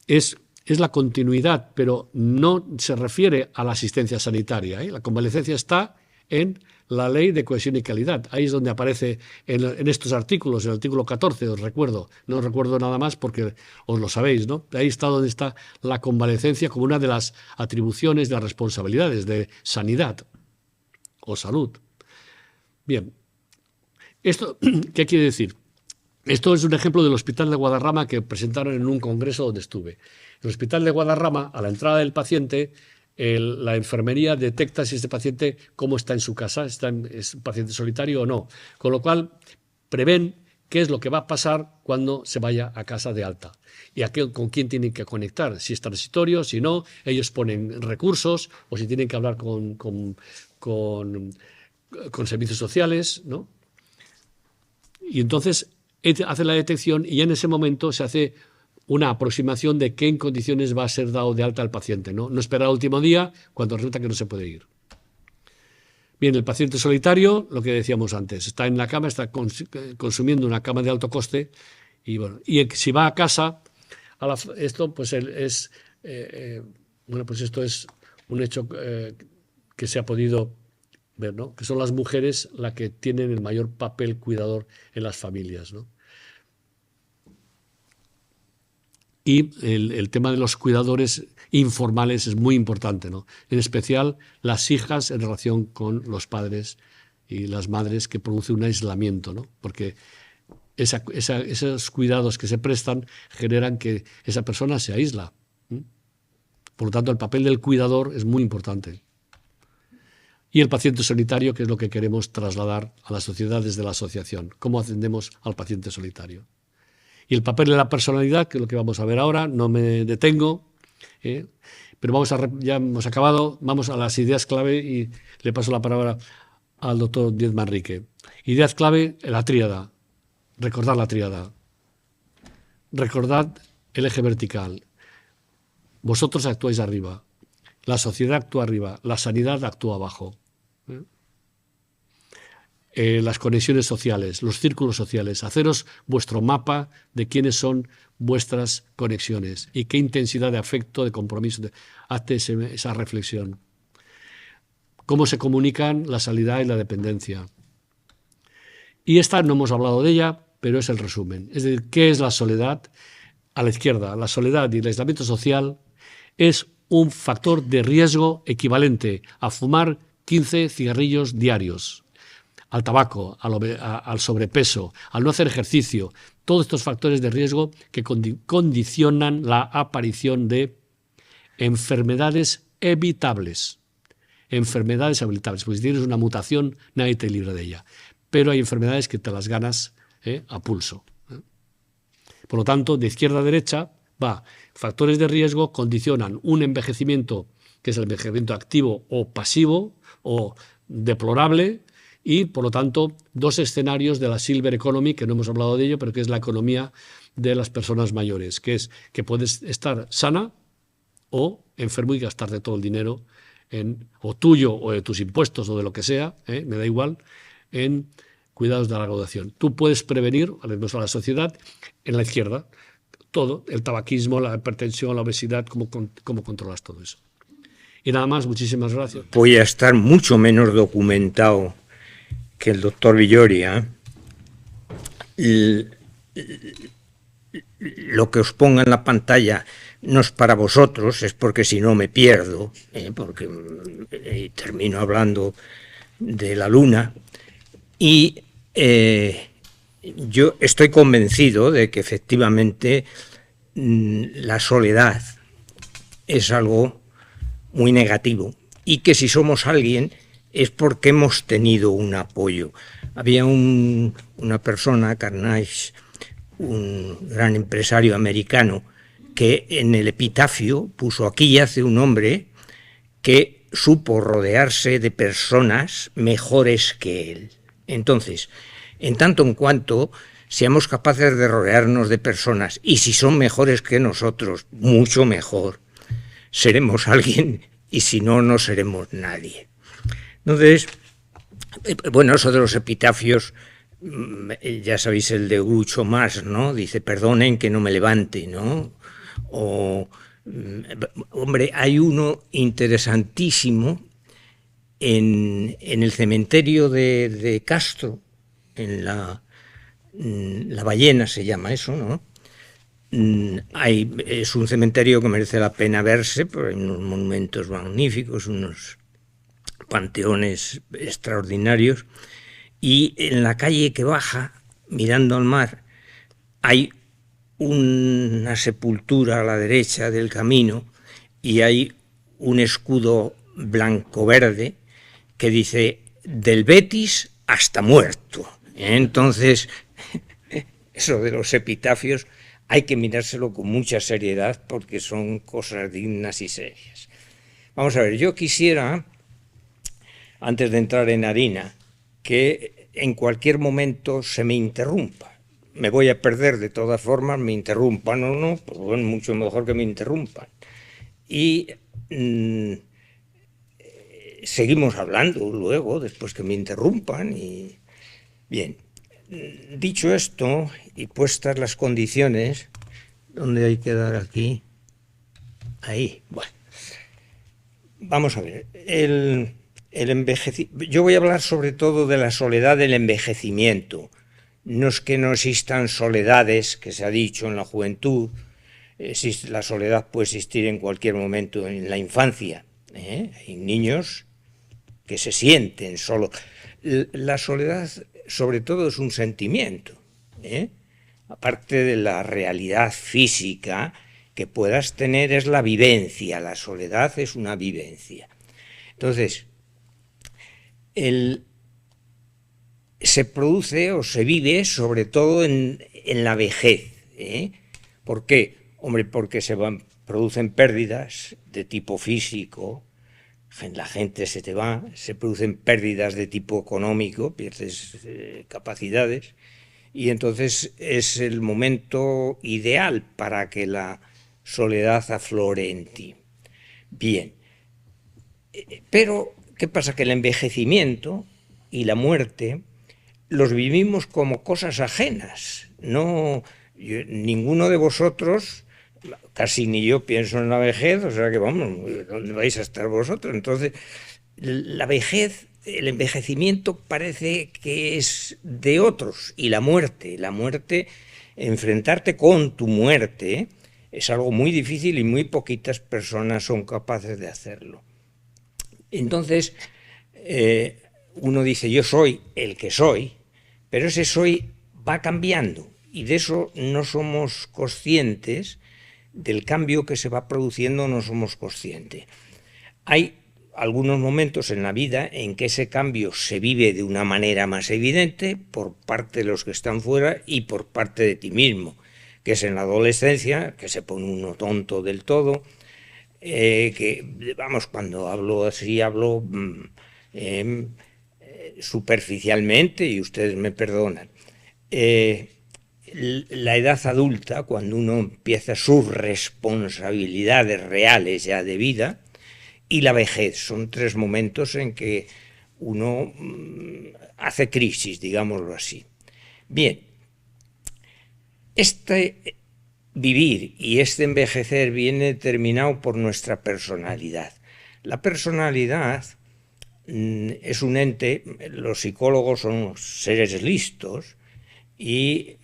es la continuidad, pero no se refiere a la asistencia sanitaria, ¿eh? La convalecencia está en la ley de cohesión y calidad. Ahí es donde aparece en estos artículos, el artículo 14, os recuerdo, no os recuerdo nada más porque os lo sabéis, ¿no? Ahí está donde está la convalecencia como una de las atribuciones, de las responsabilidades de sanidad o salud. Bien, ¿esto qué quiere decir? Esto es un ejemplo del Hospital de Guadarrama que presentaron en un congreso donde estuve. El Hospital de Guadarrama, a la entrada del paciente, la enfermería detecta si este paciente cómo está en su casa, es un paciente solitario o no. Con lo cual, prevén qué es lo que va a pasar cuando se vaya a casa de alta y con quién tienen que conectar, si es transitorio, si no, ellos ponen recursos o si tienen que hablar con servicios sociales, ¿no? Y entonces hace la detección y en ese momento se hace una aproximación de qué en condiciones va a ser dado de alta al paciente, ¿no? No esperar al último día cuando resulta que no se puede ir. Bien, el paciente solitario, lo que decíamos antes, está en la cama, está consumiendo una cama de alto coste y bueno, y si va a casa, esto pues pues esto es un hecho que se ha podido ver, ¿no? Que son las mujeres las que tienen el mayor papel cuidador en las familias, ¿no? Y el tema de los cuidadores informales es muy importante, ¿no? En especial las hijas en relación con los padres y las madres, que produce un aislamiento, ¿no? Porque esos cuidados que se prestan generan que esa persona se aísla. Por lo tanto, el papel del cuidador es muy importante. Y el paciente solitario, que es lo que queremos trasladar a la sociedad desde la asociación. ¿Cómo atendemos al paciente solitario? Y el papel de la personalidad, que es lo que vamos a ver ahora, no me detengo, pero ya hemos acabado, vamos a las ideas clave y le paso la palabra al doctor Díez Manrique. Ideas clave, la tríada. Recordar la tríada. Recordad el eje vertical. Vosotros actuáis arriba, la sociedad actúa arriba, la sanidad actúa abajo. Las conexiones sociales, los círculos sociales, haceros vuestro mapa de quiénes son vuestras conexiones y qué intensidad de afecto, de compromiso, hazte esa reflexión. Cómo se comunican la salida y la dependencia. Y esta no hemos hablado de ella, pero es el resumen. Es decir, ¿qué es la soledad? A la izquierda, la soledad y el aislamiento social es un factor de riesgo equivalente a fumar 15 cigarrillos diarios, al tabaco, al sobrepeso, al no hacer ejercicio, todos estos factores de riesgo que condicionan la aparición de enfermedades evitables. Enfermedades evitables, porque si tienes una mutación nadie te libra de ella, pero hay enfermedades que te las ganas a pulso. Por lo tanto, de izquierda a derecha va, factores de riesgo condicionan un envejecimiento que es el envejecimiento activo o pasivo o deplorable y, por lo tanto, dos escenarios de la Silver Economy, que no hemos hablado de ello, pero que es la economía de las personas mayores, que es que puedes estar sana o enfermo y gastarte todo el dinero o tuyo o de tus impuestos o de lo que sea, me da igual, en cuidados de la recaudación. Tú puedes prevenir, al menos a la sociedad, en la izquierda, todo, el tabaquismo, la hipertensión, la obesidad, cómo controlas todo eso. Y nada más, muchísimas gracias. Voy a estar mucho menos documentado que el doctor Villoria. Lo que os ponga en la pantalla no es para vosotros, es porque si no me pierdo, porque termino hablando de la luna. Y yo estoy convencido de que efectivamente la soledad es algo muy negativo y que si somos alguien es porque hemos tenido un apoyo. Había una persona, Carnage, un gran empresario americano, que en el epitafio puso: aquí yace un hombre que supo rodearse de personas mejores que él. Entonces, en tanto en cuanto seamos capaces de rodearnos de personas, y si son mejores que nosotros, mucho mejor, seremos alguien, y si no, no seremos nadie. Entonces, bueno, eso de los epitafios, ya sabéis el de Groucho Marx, ¿no? Dice: perdonen que no me levante, ¿no? O, hombre, hay uno interesantísimo en el cementerio de Castro, en la Ballena se llama eso, ¿no? Es un cementerio que merece la pena verse, porque hay unos monumentos magníficos, unos panteones extraordinarios, y en la calle que baja, mirando al mar, hay una sepultura a la derecha del camino y hay un escudo blanco-verde que dice: del Betis hasta muerto. Entonces, eso de los epitafios hay que mirárselo con mucha seriedad porque son cosas dignas y serias. Vamos a ver, yo quisiera, antes de entrar en harina, que en cualquier momento se me interrumpa. Me voy a perder de todas formas, me interrumpan o no, pues bueno, mucho mejor que me interrumpan. Y seguimos hablando luego, después que me interrumpan. Y bien, dicho esto y puestas las condiciones, ¿dónde hay que dar aquí? Ahí, bueno. Vamos a ver, yo voy a hablar sobre todo de la soledad del envejecimiento. No es que no existan soledades, que se ha dicho en la juventud, la soledad puede existir en cualquier momento en la infancia. Hay niños que se sienten solos. La soledad, sobre todo, es un sentimiento. ¿eh? Aparte de la realidad física que puedas tener, es la vivencia. La soledad es una vivencia. Entonces, se produce o se vive sobre todo en la vejez. ¿Por qué? Hombre, porque producen pérdidas de tipo físico, la gente se te va, se producen pérdidas de tipo económico, pierdes capacidades, y entonces es el momento ideal para que la soledad aflore en ti. Bien, pero ¿qué pasa? Que el envejecimiento y la muerte los vivimos como cosas ajenas. Ninguno de vosotros, casi ni yo, pienso en la vejez, o sea que vamos, ¿dónde vais a estar vosotros? Entonces, la vejez, el envejecimiento parece que es de otros, y la muerte, enfrentarte con tu muerte, es algo muy difícil y muy poquitas personas son capaces de hacerlo. Entonces, uno dice, yo soy el que soy, pero ese soy va cambiando, y de eso no somos conscientes, del cambio que se va produciendo no somos conscientes. Hay algunos momentos en la vida en que ese cambio se vive de una manera más evidente por parte de los que están fuera y por parte de ti mismo, que es en la adolescencia, que se pone uno tonto del todo, que, vamos, cuando hablo así, hablo superficialmente, y ustedes me perdonan. La edad adulta, cuando uno empieza sus responsabilidades reales ya de vida, y la vejez, son tres momentos en que uno hace crisis, digámoslo así. Bien, este vivir y este envejecer viene determinado por nuestra personalidad. La personalidad es un ente, los psicólogos son seres listos, y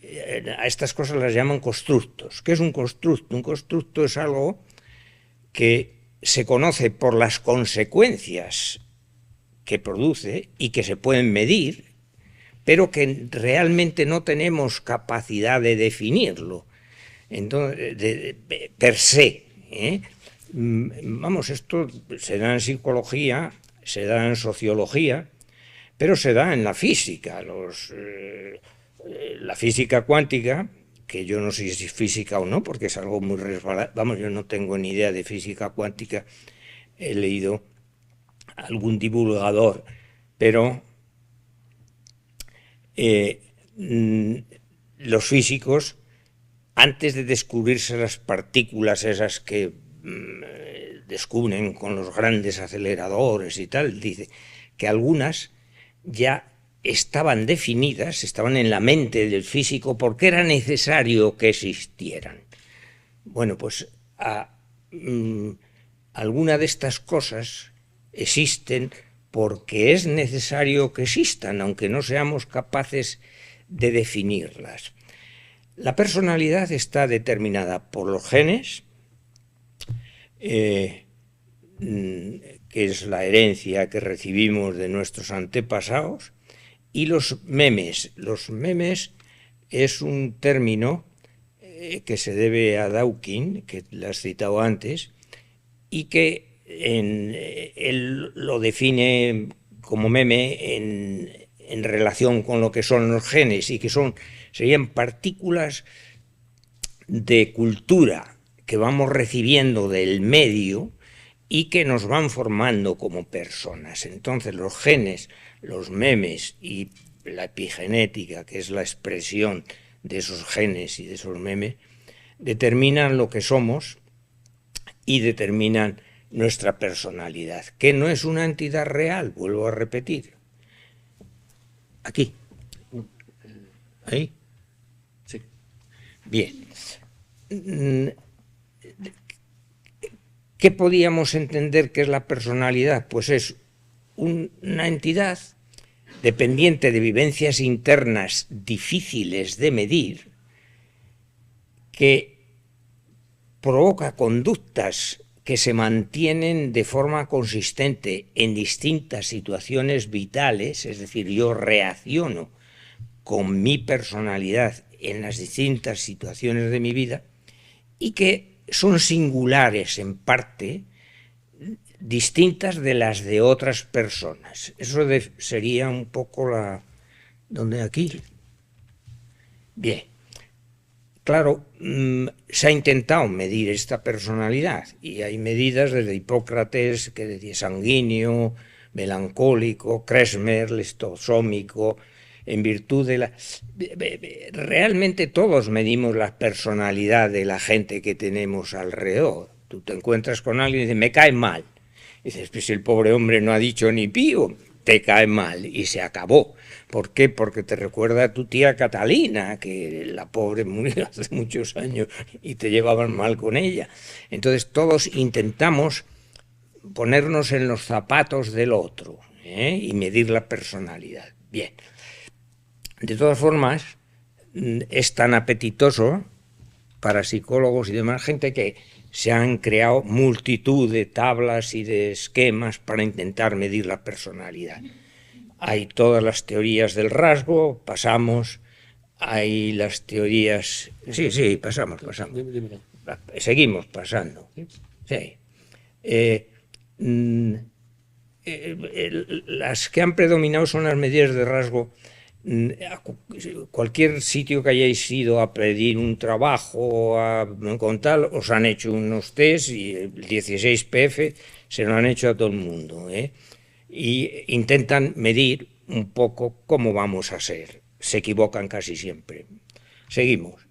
a estas cosas las llaman constructos. ¿Qué es un constructo? Un constructo es algo que se conoce por las consecuencias que produce y que se pueden medir, pero que realmente no tenemos capacidad de definirlo. Entonces, per se. Vamos, esto se da en psicología, se da en sociología, pero se da en la física. La física cuántica, que yo no sé si es física o no, porque es algo muy resbalado. Vamos, yo no tengo ni idea de física cuántica, he leído algún divulgador, pero los físicos, antes de descubrirse las partículas esas que descubren con los grandes aceleradores y tal, dice que algunas ya estaban definidas, estaban en la mente del físico porque era necesario que existieran. Bueno, pues alguna de estas cosas existen porque es necesario que existan, aunque no seamos capaces de definirlas. La personalidad está determinada por los genes, que es la herencia que recibimos de nuestros antepasados, y los memes. Los memes es un término que se debe a Dawkins, que lo has citado antes, y que él lo define como meme en relación con lo que son los genes, y que serían partículas de cultura que vamos recibiendo del medio y que nos van formando como personas. Entonces los genes, los memes y la epigenética, que es la expresión de esos genes y de esos memes, determinan lo que somos y determinan nuestra personalidad, que no es una entidad real, vuelvo a repetir. Aquí. ¿Ahí? Sí. Bien. ¿Qué podíamos entender que es la personalidad? Pues es una entidad dependiente de vivencias internas difíciles de medir, que provoca conductas que se mantienen de forma consistente en distintas situaciones vitales, es decir, yo reacciono con mi personalidad en las distintas situaciones de mi vida y que son singulares en parte, distintas de las de otras personas. Eso sería un poco donde aquí. Bien. Claro, se ha intentado medir esta personalidad y hay medidas desde Hipócrates, que decía sanguíneo, melancólico, Kresmer, listosómico, en virtud de Realmente todos medimos la personalidad de la gente que tenemos alrededor. Tú te encuentras con alguien y dices, me cae mal. Y dices, pues el pobre hombre no ha dicho ni pío, te cae mal y se acabó. ¿Por qué? Porque te recuerda a tu tía Catalina, que la pobre murió hace muchos años y te llevaban mal con ella. Entonces todos intentamos ponernos en los zapatos del otro, y medir la personalidad. Bien. De todas formas, es tan apetitoso para psicólogos y demás gente que se han creado multitud de tablas y de esquemas para intentar medir la personalidad. Hay todas las teorías del rasgo, pasamos, hay las teorías... Sí, pasamos. Seguimos pasando. Sí. Las que han predominado son las medidas de rasgo. Cualquier sitio que hayáis ido a pedir un trabajo con tal, os han hecho unos test y el 16PF se lo han hecho a todo el mundo, y intentan medir un poco cómo vamos a ser. Se equivocan casi siempre. Seguimos.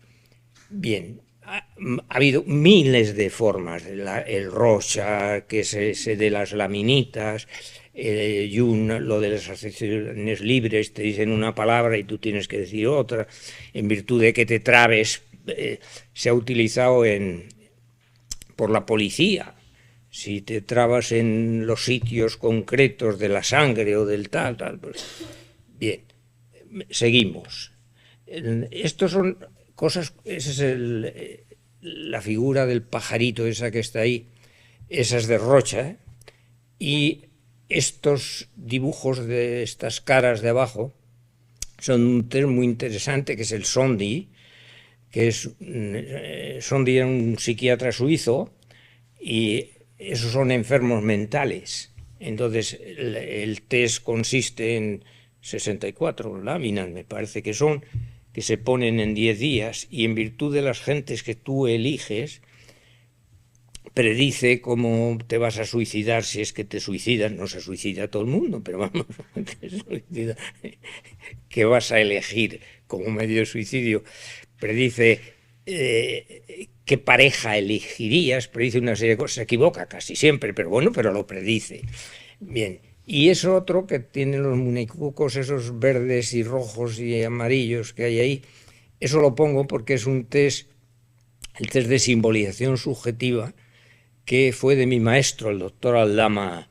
Bien, ha habido miles de formas, el Rocha, que es ese de las laminitas, Jung, lo de las asociaciones libres, te dicen una palabra y tú tienes que decir otra, en virtud de que te trabes, se ha utilizado por la policía. Si te trabas en los sitios concretos de la sangre o del tal, pues bien, seguimos. Estos son cosas, esa es la figura del pajarito, esa que está ahí, esa es de Rocha, y estos dibujos de estas caras de abajo son un test muy interesante, que es el Sondy, Sondy era un psiquiatra suizo, y esos son enfermos mentales. Entonces el test consiste en 64 láminas, me parece que son, que se ponen en 10 días, y en virtud de las gentes que tú eliges, predice cómo te vas a suicidar si es que te suicidas. No se suicida todo el mundo, pero vamos, que vas a elegir como medio de suicidio. Predice qué pareja elegirías, predice una serie de cosas, se equivoca casi siempre, pero bueno, pero lo predice. Bien, y es otro que tiene los muñecucos esos verdes y rojos y amarillos que hay ahí. Eso lo pongo porque es un test, el test de simbolización subjetiva, que fue de mi maestro, el doctor Aldama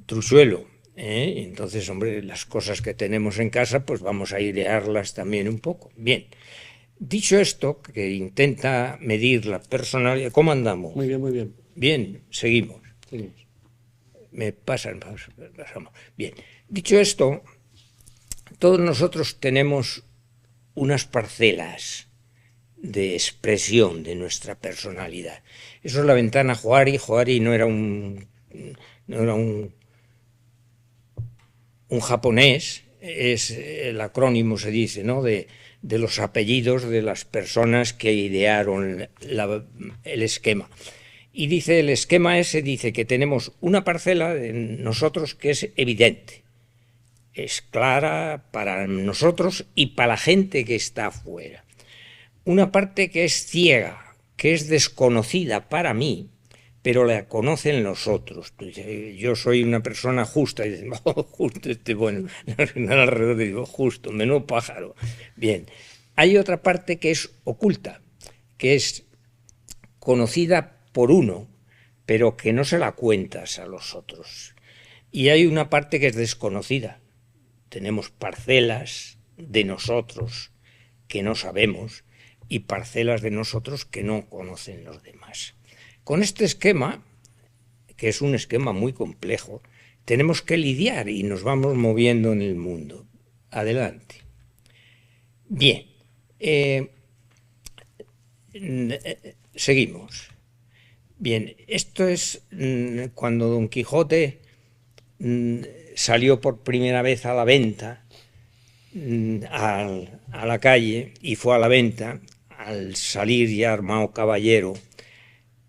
Truchuelo. Entonces, hombre, las cosas que tenemos en casa, pues vamos a idearlas también un poco. Bien, dicho esto, que intenta medir la personalidad, ¿cómo andamos? Muy bien, muy bien. Bien, seguimos. Pasamos. Bien, dicho esto, todos nosotros tenemos unas parcelas de expresión de nuestra personalidad. Eso es la ventana Johari. Johari no era un japonés, es el acrónimo, se dice, ¿no?, de los apellidos de las personas que idearon el esquema. Y dice, el esquema ese dice que tenemos una parcela de nosotros que es evidente, es clara para nosotros y para la gente que está afuera. Una parte que es ciega, que es desconocida para mí, pero la conocen los otros. Yo soy una persona justa, y dicen, oh, justo, bueno, alrededor digo, justo, menudo pájaro. Bien, hay otra parte que es oculta, que es conocida por uno, pero que no se la cuentas a los otros. Y hay una parte que es desconocida. Tenemos parcelas de nosotros que no sabemos y parcelas de nosotros que no conocen los demás. Con este esquema, que es un esquema muy complejo, tenemos que lidiar y nos vamos moviendo en el mundo. Adelante. Bien, seguimos. Bien, esto es cuando Don Quijote salió por primera vez a la venta, a la calle, y fue a la venta. Al salir ya armado caballero,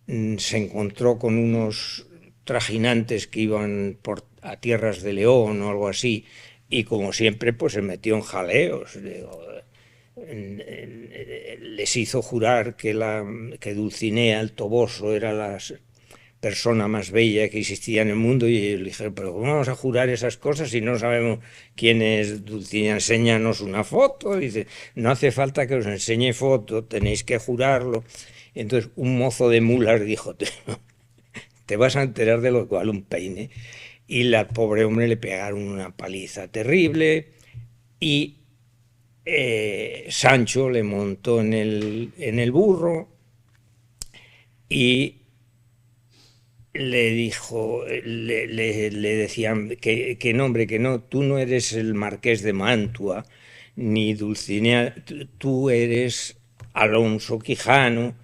se encontró con unos trajinantes que iban a tierras de León o algo así, y como siempre pues se metió en jaleos. Les hizo jurar que Dulcinea el Toboso era la persona más bella que existía en el mundo, y ellos le dijeron, pero ¿cómo vamos a jurar esas cosas si no sabemos quién es Dulcinea? Enséñanos una foto. Dice, no hace falta que os enseñe foto, tenéis que jurarlo. Entonces un mozo de mulas dijo, te vas a enterar de lo cual un peine. Y al pobre hombre le pegaron una paliza terrible, y Sancho le montó en el burro y le dijo, le decían que no, hombre, que no, tú no eres el marqués de Mantua, ni Dulcinea, tú eres Alonso Quijano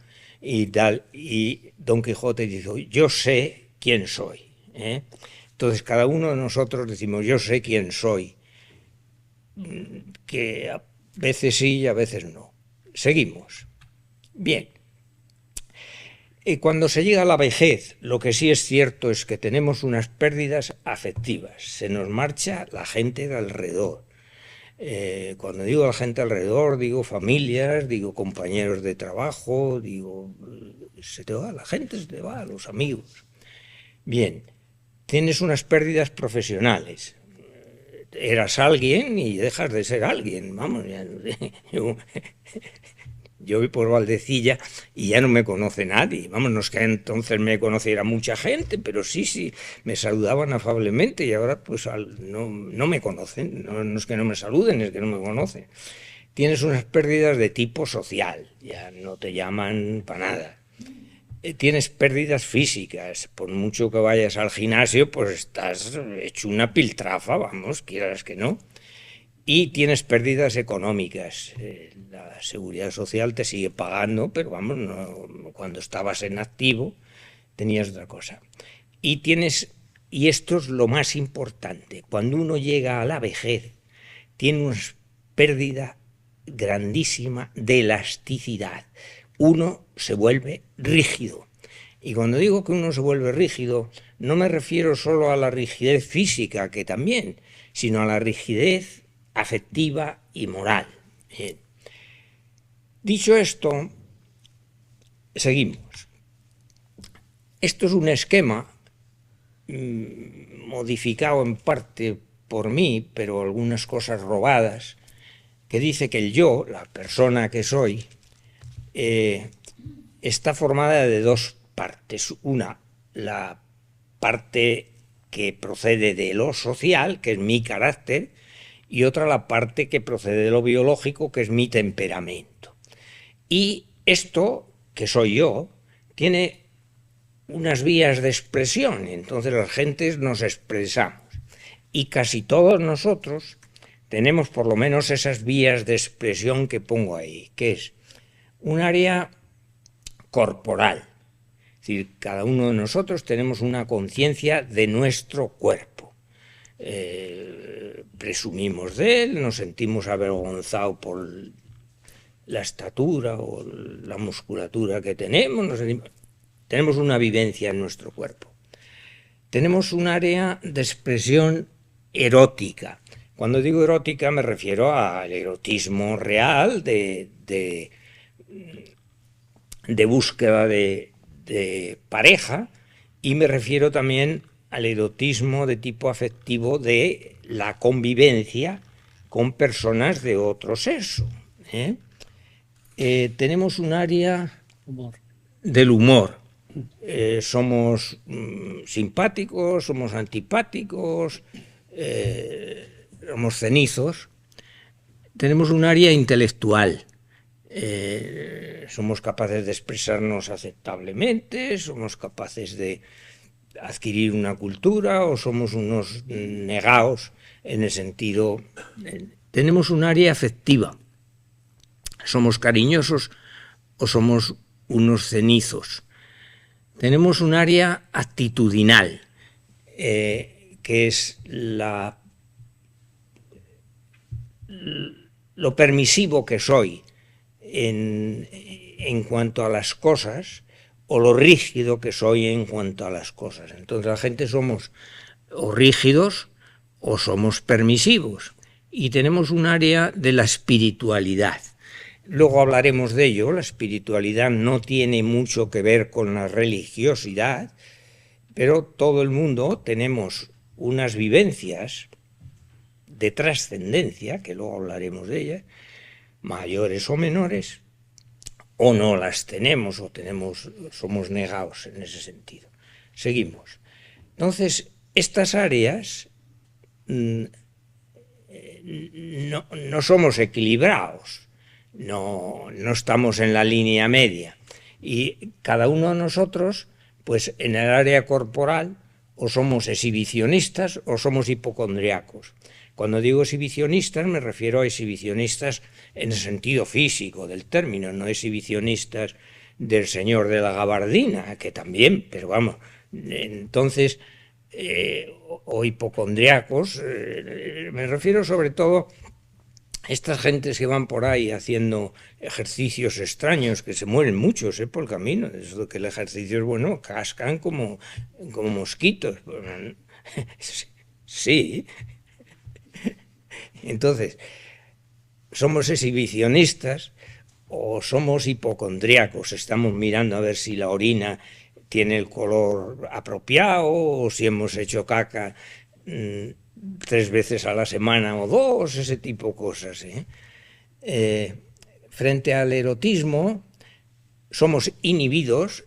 y tal. Y Don Quijote dijo, yo sé quién soy, ¿eh? Entonces cada uno de nosotros decimos, yo sé quién soy, que a veces sí y a veces no. Seguimos. Bien. Y cuando se llega a la vejez, lo que sí es cierto es que tenemos unas pérdidas afectivas. Se nos marcha la gente de alrededor. Cuando digo la gente alrededor, digo familias, digo compañeros de trabajo, digo, se te va, la gente se te va, los amigos. Bien, tienes unas pérdidas profesionales. Eras alguien y dejas de ser alguien, vamos. Yo voy por Valdecilla y ya no me conoce nadie. Vamos, no es que entonces me conociera mucha gente, pero sí, me saludaban afablemente, y ahora pues no me conocen. No es que no me saluden, es que no me conocen. Tienes unas pérdidas de tipo social, ya no te llaman para nada. Tienes pérdidas físicas, por mucho que vayas al gimnasio, pues estás hecho una piltrafa, vamos, quieras que no. Y tienes pérdidas económicas. La seguridad social te sigue pagando, pero vamos, no, cuando estabas en activo tenías otra cosa. Y esto es lo más importante, cuando uno llega a la vejez, tiene una pérdida grandísima de elasticidad. Uno se vuelve rígido. Y cuando digo que uno se vuelve rígido, no me refiero solo a la rigidez física, que también, sino a la rigidez afectiva y moral. Bien. Dicho esto, seguimos. Esto es un esquema modificado en parte por mí, pero algunas cosas robadas, que dice que el yo, la persona que soy, está formada de dos partes. Una, la parte que procede de lo social, que es mi carácter, y otra, la parte que procede de lo biológico, que es mi temperamento. Y esto, que soy yo, tiene unas vías de expresión, entonces las gentes nos expresamos. Y casi todos nosotros tenemos por lo menos esas vías de expresión que pongo ahí, que es un área corporal. Es decir, cada uno de nosotros tenemos una conciencia de nuestro cuerpo. Presumimos de él, nos sentimos avergonzados por la estatura o la musculatura que tenemos, tenemos una vivencia en nuestro cuerpo. Tenemos un área de expresión erótica. Cuando digo erótica me refiero al erotismo real de búsqueda de pareja, y me refiero también al erotismo de tipo afectivo de la convivencia con personas de otro sexo. Tenemos un área del humor. Somos simpáticos, somos antipáticos, somos cenizos. Tenemos un área intelectual. Somos capaces de expresarnos aceptablemente, somos capaces de adquirir una cultura, o somos unos negaos en el sentido. Tenemos un área afectiva, ¿Somos cariñosos o somos unos cenizos? Tenemos un área actitudinal, que es lo permisivo que soy en cuanto a las cosas, o lo rígido que soy en cuanto a las cosas. Entonces la gente somos o rígidos o somos permisivos, y tenemos un área de la espiritualidad. Luego hablaremos de ello. La espiritualidad no tiene mucho que ver con la religiosidad, pero todo el mundo tenemos unas vivencias de trascendencia, que luego hablaremos de ellas, mayores o menores, o no las tenemos, o somos negados en ese sentido. Seguimos. Entonces, estas áreas no somos equilibrados, no estamos en la línea media, y cada uno de nosotros, pues en el área corporal, o somos exhibicionistas o somos hipocondriacos. Cuando digo exhibicionistas me refiero a exhibicionistas en el sentido físico del término, no exhibicionistas del señor de la gabardina, que también, pero vamos, entonces, o hipocondriacos, me refiero sobre todo a estas gentes que van por ahí haciendo ejercicios extraños, que se mueren muchos por el camino. Eso que el ejercicio es bueno, cascan como mosquitos. Sí. Entonces, somos exhibicionistas o somos hipocondriacos. Estamos mirando a ver si la orina tiene el color apropiado, o si hemos hecho caca 3 veces a la semana o 2, ese tipo de cosas. Frente al erotismo, somos inhibidos,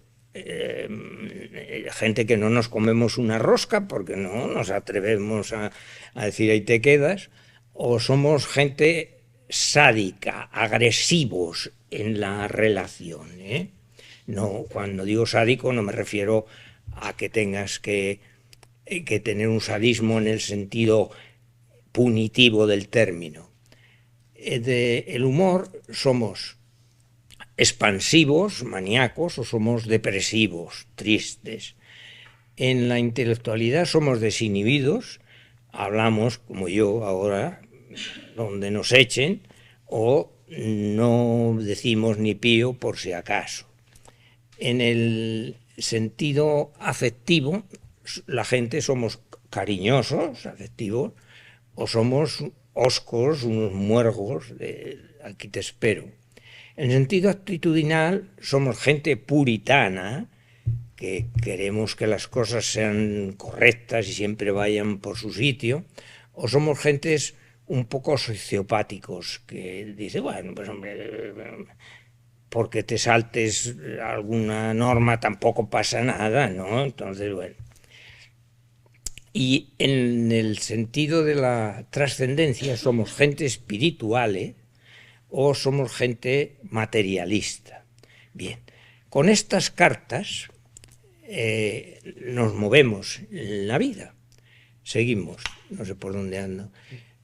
gente que no nos comemos una rosca porque no nos atrevemos a decir ahí te quedas, o somos gente sádica, agresivos en la relación. No, cuando digo sádico no me refiero a que tengas que tener un sadismo en el sentido punitivo del término. El humor, somos expansivos, maníacos, o somos depresivos, tristes. En la intelectualidad somos desinhibidos, hablamos como yo ahora, donde nos echen, o no decimos ni pío por si acaso. En el sentido afectivo, la gente somos cariñosos, afectivos, o somos hoscos, unos muergos, aquí te espero. En sentido actitudinal, somos gente puritana, que queremos que las cosas sean correctas y siempre vayan por su sitio, o somos gentes un poco sociopáticos, que dice, bueno, pues hombre, porque te saltes alguna norma tampoco pasa nada, ¿no? Entonces, bueno. Y en el sentido de la trascendencia, somos gente espiritual, o somos gente materialista. Bien, con estas cartas nos movemos en la vida. Seguimos, no sé por dónde ando.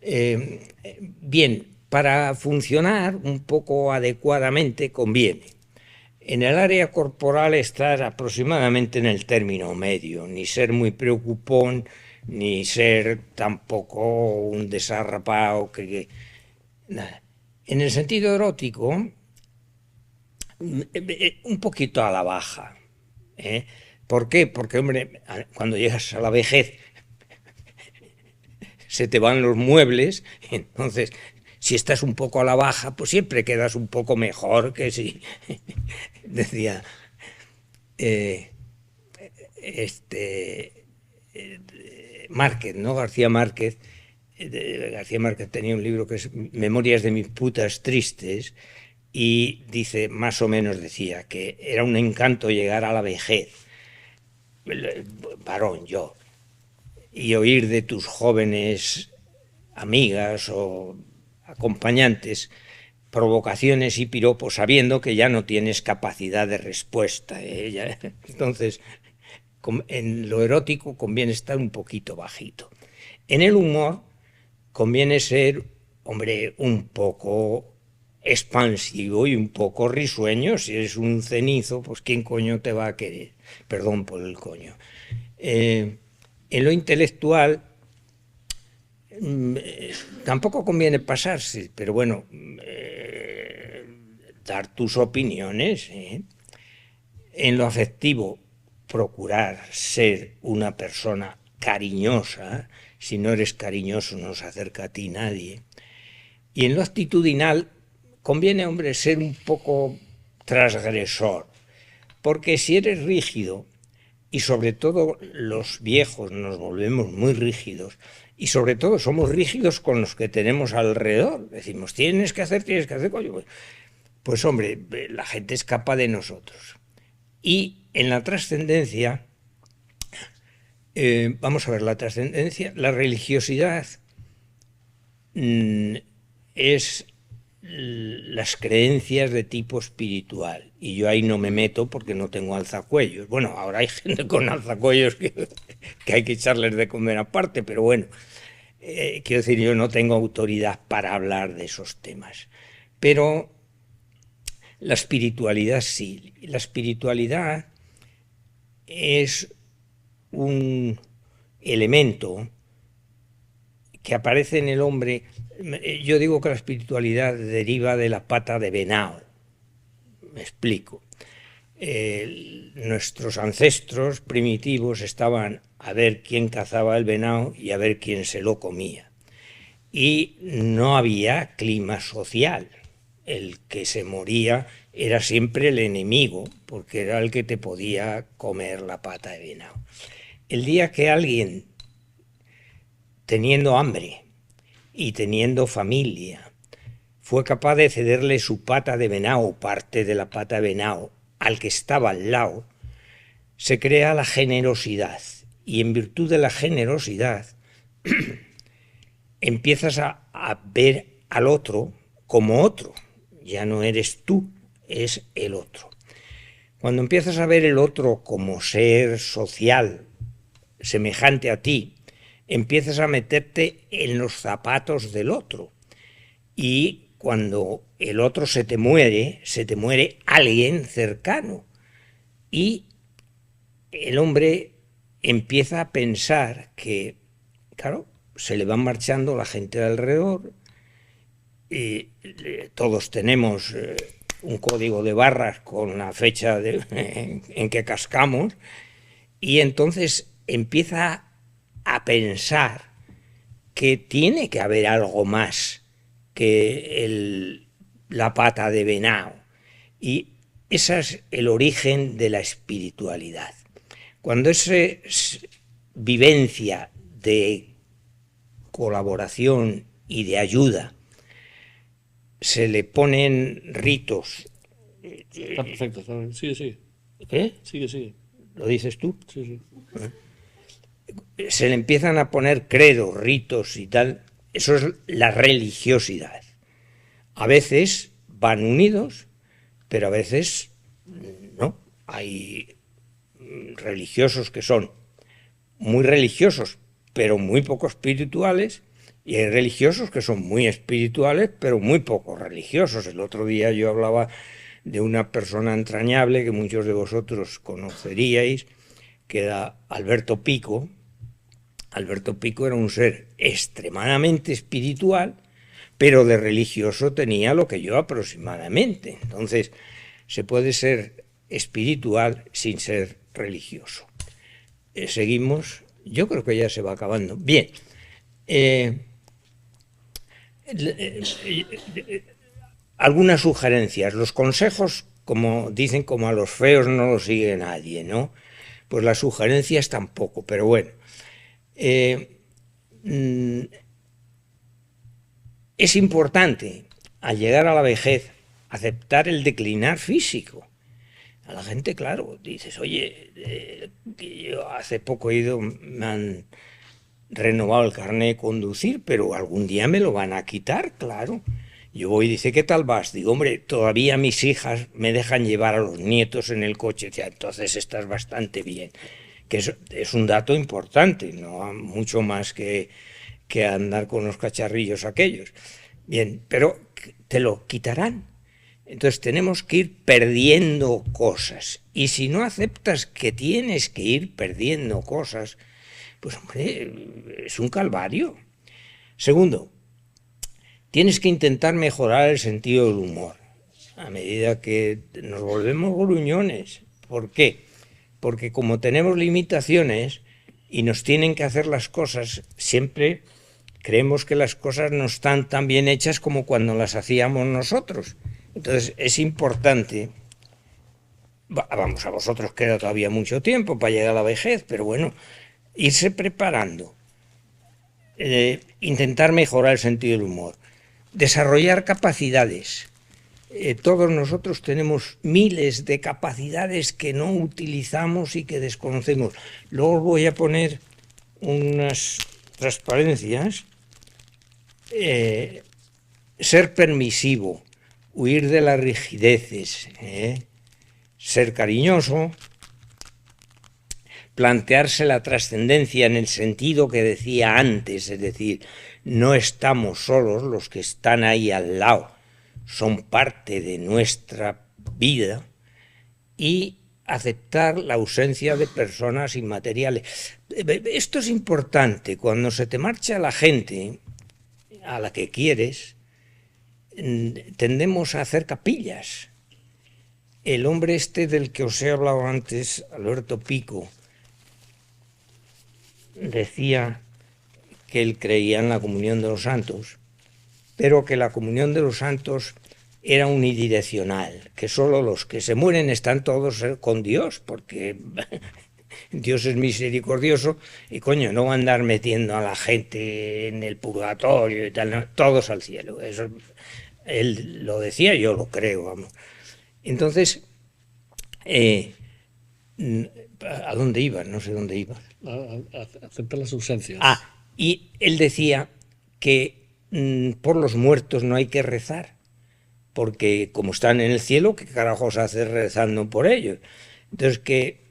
Bien, para funcionar un poco adecuadamente conviene en el área corporal estar aproximadamente en el término medio, ni ser muy preocupón, ni ser tampoco un desarrapado nada. En el sentido erótico, un poquito a la baja. ¿Por qué? Porque, hombre, cuando llegas a la vejez se te van los muebles, entonces si estás un poco a la baja, pues siempre quedas un poco mejor que si decía Márquez, ¿no? García Márquez tenía un libro que es Memorias de mis putas tristes, y dice, más o menos decía, que era un encanto llegar a la vejez, varón yo, y oír de tus jóvenes amigas o acompañantes provocaciones y piropos, sabiendo que ya no tienes capacidad de respuesta. Entonces, en lo erótico conviene estar un poquito bajito. En el humor conviene ser, hombre, un poco expansivo y un poco risueño. Si eres un cenizo, pues ¿quién coño te va a querer? Perdón por el coño. En lo intelectual tampoco conviene pasarse, pero bueno, dar tus opiniones. En lo afectivo, procurar ser una persona cariñosa. Si no eres cariñoso, no se acerca a ti nadie. Y en lo actitudinal, conviene, hombre, ser un poco transgresor, porque si eres rígido, y sobre todo los viejos nos volvemos muy rígidos, y sobre todo somos rígidos con los que tenemos alrededor, decimos, tienes que hacer, coño. Pues hombre, la gente escapa de nosotros. Y en la trascendencia, vamos a ver, la trascendencia, la religiosidad es las creencias de tipo espiritual, y yo ahí no me meto porque no tengo alzacuellos. Bueno, ahora hay gente con alzacuellos que hay que echarles de comer aparte, pero bueno, quiero decir, yo no tengo autoridad para hablar de esos temas. Pero la espiritualidad sí. La espiritualidad es un elemento que aparece en el hombre. Yo digo que la espiritualidad deriva de la pata de venado. Me explico. Nuestros ancestros primitivos estaban a ver quién cazaba el venado y a ver quién se lo comía. Y no había clima social. El que se moría era siempre el enemigo, porque era el que te podía comer la pata de venado. El día que alguien, teniendo hambre y teniendo familia, fue capaz de cederle su pata de venado, parte de la pata de venado, al que estaba al lado, se crea la generosidad. Y en virtud de la generosidad, empiezas a ver al otro como otro. Ya no eres tú, es el otro. Cuando empiezas a ver el otro como ser social, semejante a ti, empiezas a meterte en los zapatos del otro. Y cuando el otro se te muere alguien cercano. Y el hombre empieza a pensar que, claro, se le van marchando la gente de alrededor, y todos tenemos un código de barras con la fecha en que cascamos, y entonces empieza a pensar que tiene que haber algo más que la pata de venado. Y ese es el origen de la espiritualidad. Cuando esa vivencia de colaboración y de ayuda se le ponen ritos. Está perfecto, está bien. Sigue. ¿Qué? Sigue. ¿Lo dices tú? Sí. Se le empiezan a poner credos, ritos y tal. Eso es la religiosidad. A veces van unidos, pero a veces no. Hay religiosos que son muy religiosos, pero muy poco espirituales, y hay religiosos que son muy espirituales, pero muy poco religiosos. El otro día yo hablaba de una persona entrañable que muchos de vosotros conoceríais, que era Alberto Pico. Alberto Pico era un ser extremadamente espiritual, pero de religioso tenía lo que yo aproximadamente. Entonces, se puede ser espiritual sin ser religioso. Seguimos. Yo creo que ya se va acabando. Bien. Algunas sugerencias. Los consejos, como dicen, como a los feos no los sigue nadie, ¿no? Pues las sugerencias tampoco, pero bueno. Es importante, al llegar a la vejez, aceptar el declinar físico. A la gente, claro, dices, oye, yo hace poco me han renovado el carnet de conducir, pero algún día me lo van a quitar, claro. Yo voy y dice, ¿qué tal vas? Digo, hombre, todavía mis hijas me dejan llevar a los nietos en el coche. O sea, entonces estás bastante bien. Que es un dato importante, no mucho más que andar con los cacharrillos aquellos. Bien, pero te lo quitarán. Entonces tenemos que ir perdiendo cosas. Y si no aceptas que tienes que ir perdiendo cosas, pues hombre, es un calvario. Segundo, tienes que intentar mejorar el sentido del humor. A medida que nos volvemos gruñones. ¿Por qué? Porque como tenemos limitaciones y nos tienen que hacer las cosas, siempre creemos que las cosas no están tan bien hechas como cuando las hacíamos nosotros. Entonces es importante, vamos, a vosotros queda todavía mucho tiempo para llegar a la vejez, pero bueno, irse preparando, intentar mejorar el sentido del humor, desarrollar capacidades. Todos nosotros tenemos miles de capacidades que no utilizamos y que desconocemos. Luego os voy a poner unas transparencias. Ser permisivo, huir de las rigideces, ser cariñoso, plantearse la trascendencia en el sentido que decía antes, es decir, no estamos solos, los que están ahí al lado son parte de nuestra vida, y aceptar la ausencia de personas inmateriales. Esto es importante. Cuando se te marcha la gente a la que quieres, tendemos a hacer capillas. El hombre este del que os he hablado antes, Alberto Pico, decía que él creía en la comunión de los santos, pero que la comunión de los santos era unidireccional, que solo los que se mueren están todos con Dios, porque Dios es misericordioso y coño, no va a andar metiendo a la gente en el purgatorio y tal, no, todos al cielo. Eso él lo decía, yo lo creo, vamos. Entonces, ¿a dónde iba? No sé dónde iba. Aceptar las ausencias. Y él decía que por los muertos no hay que rezar, porque como están en el cielo, ¿qué carajos hace rezando por ellos? Entonces que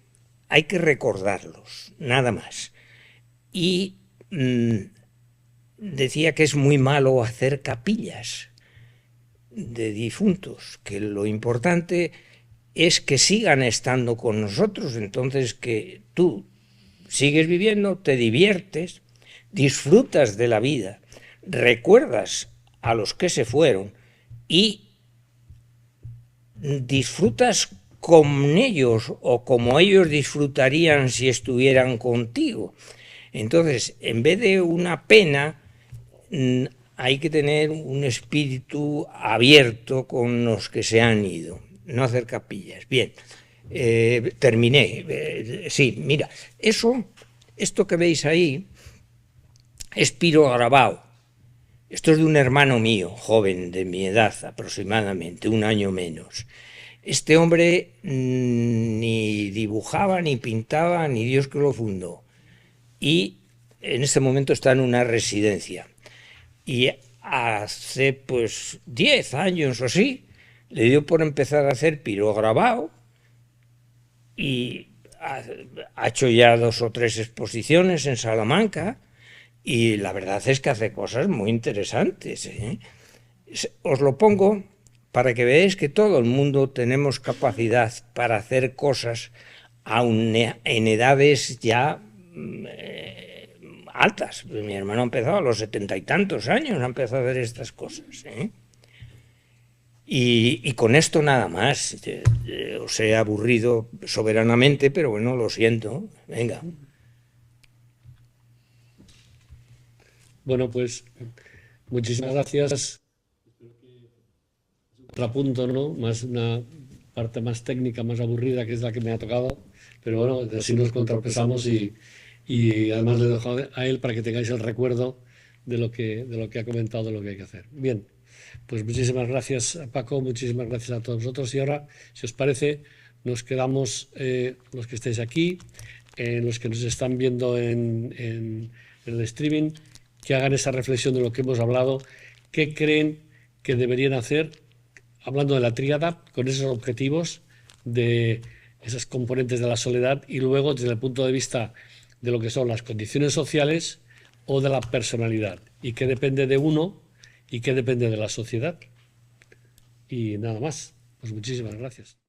hay que recordarlos, nada más. Y decía que es muy malo hacer capillas de difuntos, que lo importante es que sigan estando con nosotros, entonces que tú sigues viviendo, te diviertes, disfrutas de la vida, recuerdas a los que se fueron y disfrutas con ellos o como ellos disfrutarían si estuvieran contigo. Entonces, en vez de una pena, hay que tener un espíritu abierto con los que se han ido, no hacer capillas. Bien, terminé. Sí, mira, esto que veis ahí es pirograbado. Esto es de un hermano mío, joven, de mi edad aproximadamente, un año menos. Este hombre ni dibujaba, ni pintaba, ni Dios que lo fundó. Y en este momento está en una residencia. Y hace pues 10 años o así, le dio por empezar a hacer pirograbado y ha hecho ya 2 o 3 exposiciones en Salamanca y la verdad es que hace cosas muy interesantes. Os lo pongo para que veáis que todo el mundo tenemos capacidad para hacer cosas en edades ya altas. Mi hermano ha empezado a los 70 y tantos años, ha empezado a hacer estas cosas. Y con esto nada más. Os he aburrido soberanamente, pero bueno, lo siento. Venga. Bueno, pues muchísimas gracias. Otro punto, ¿no? Más una parte más técnica, más aburrida, que es la que me ha tocado. Pero bueno, así nos contrapesamos y además le dejo a él para que tengáis el recuerdo de lo que ha comentado, de lo que hay que hacer. Bien, pues muchísimas gracias, Paco, muchísimas gracias a todos vosotros. Y ahora, si os parece, nos quedamos los que estáis aquí, los que nos están viendo en el streaming, que hagan esa reflexión de lo que hemos hablado, qué creen que deberían hacer, hablando de la tríada, con esos objetivos, de esas componentes de la soledad, y luego desde el punto de vista de lo que son las condiciones sociales o de la personalidad, y qué depende de uno y qué depende de la sociedad. Y nada más. Pues muchísimas gracias.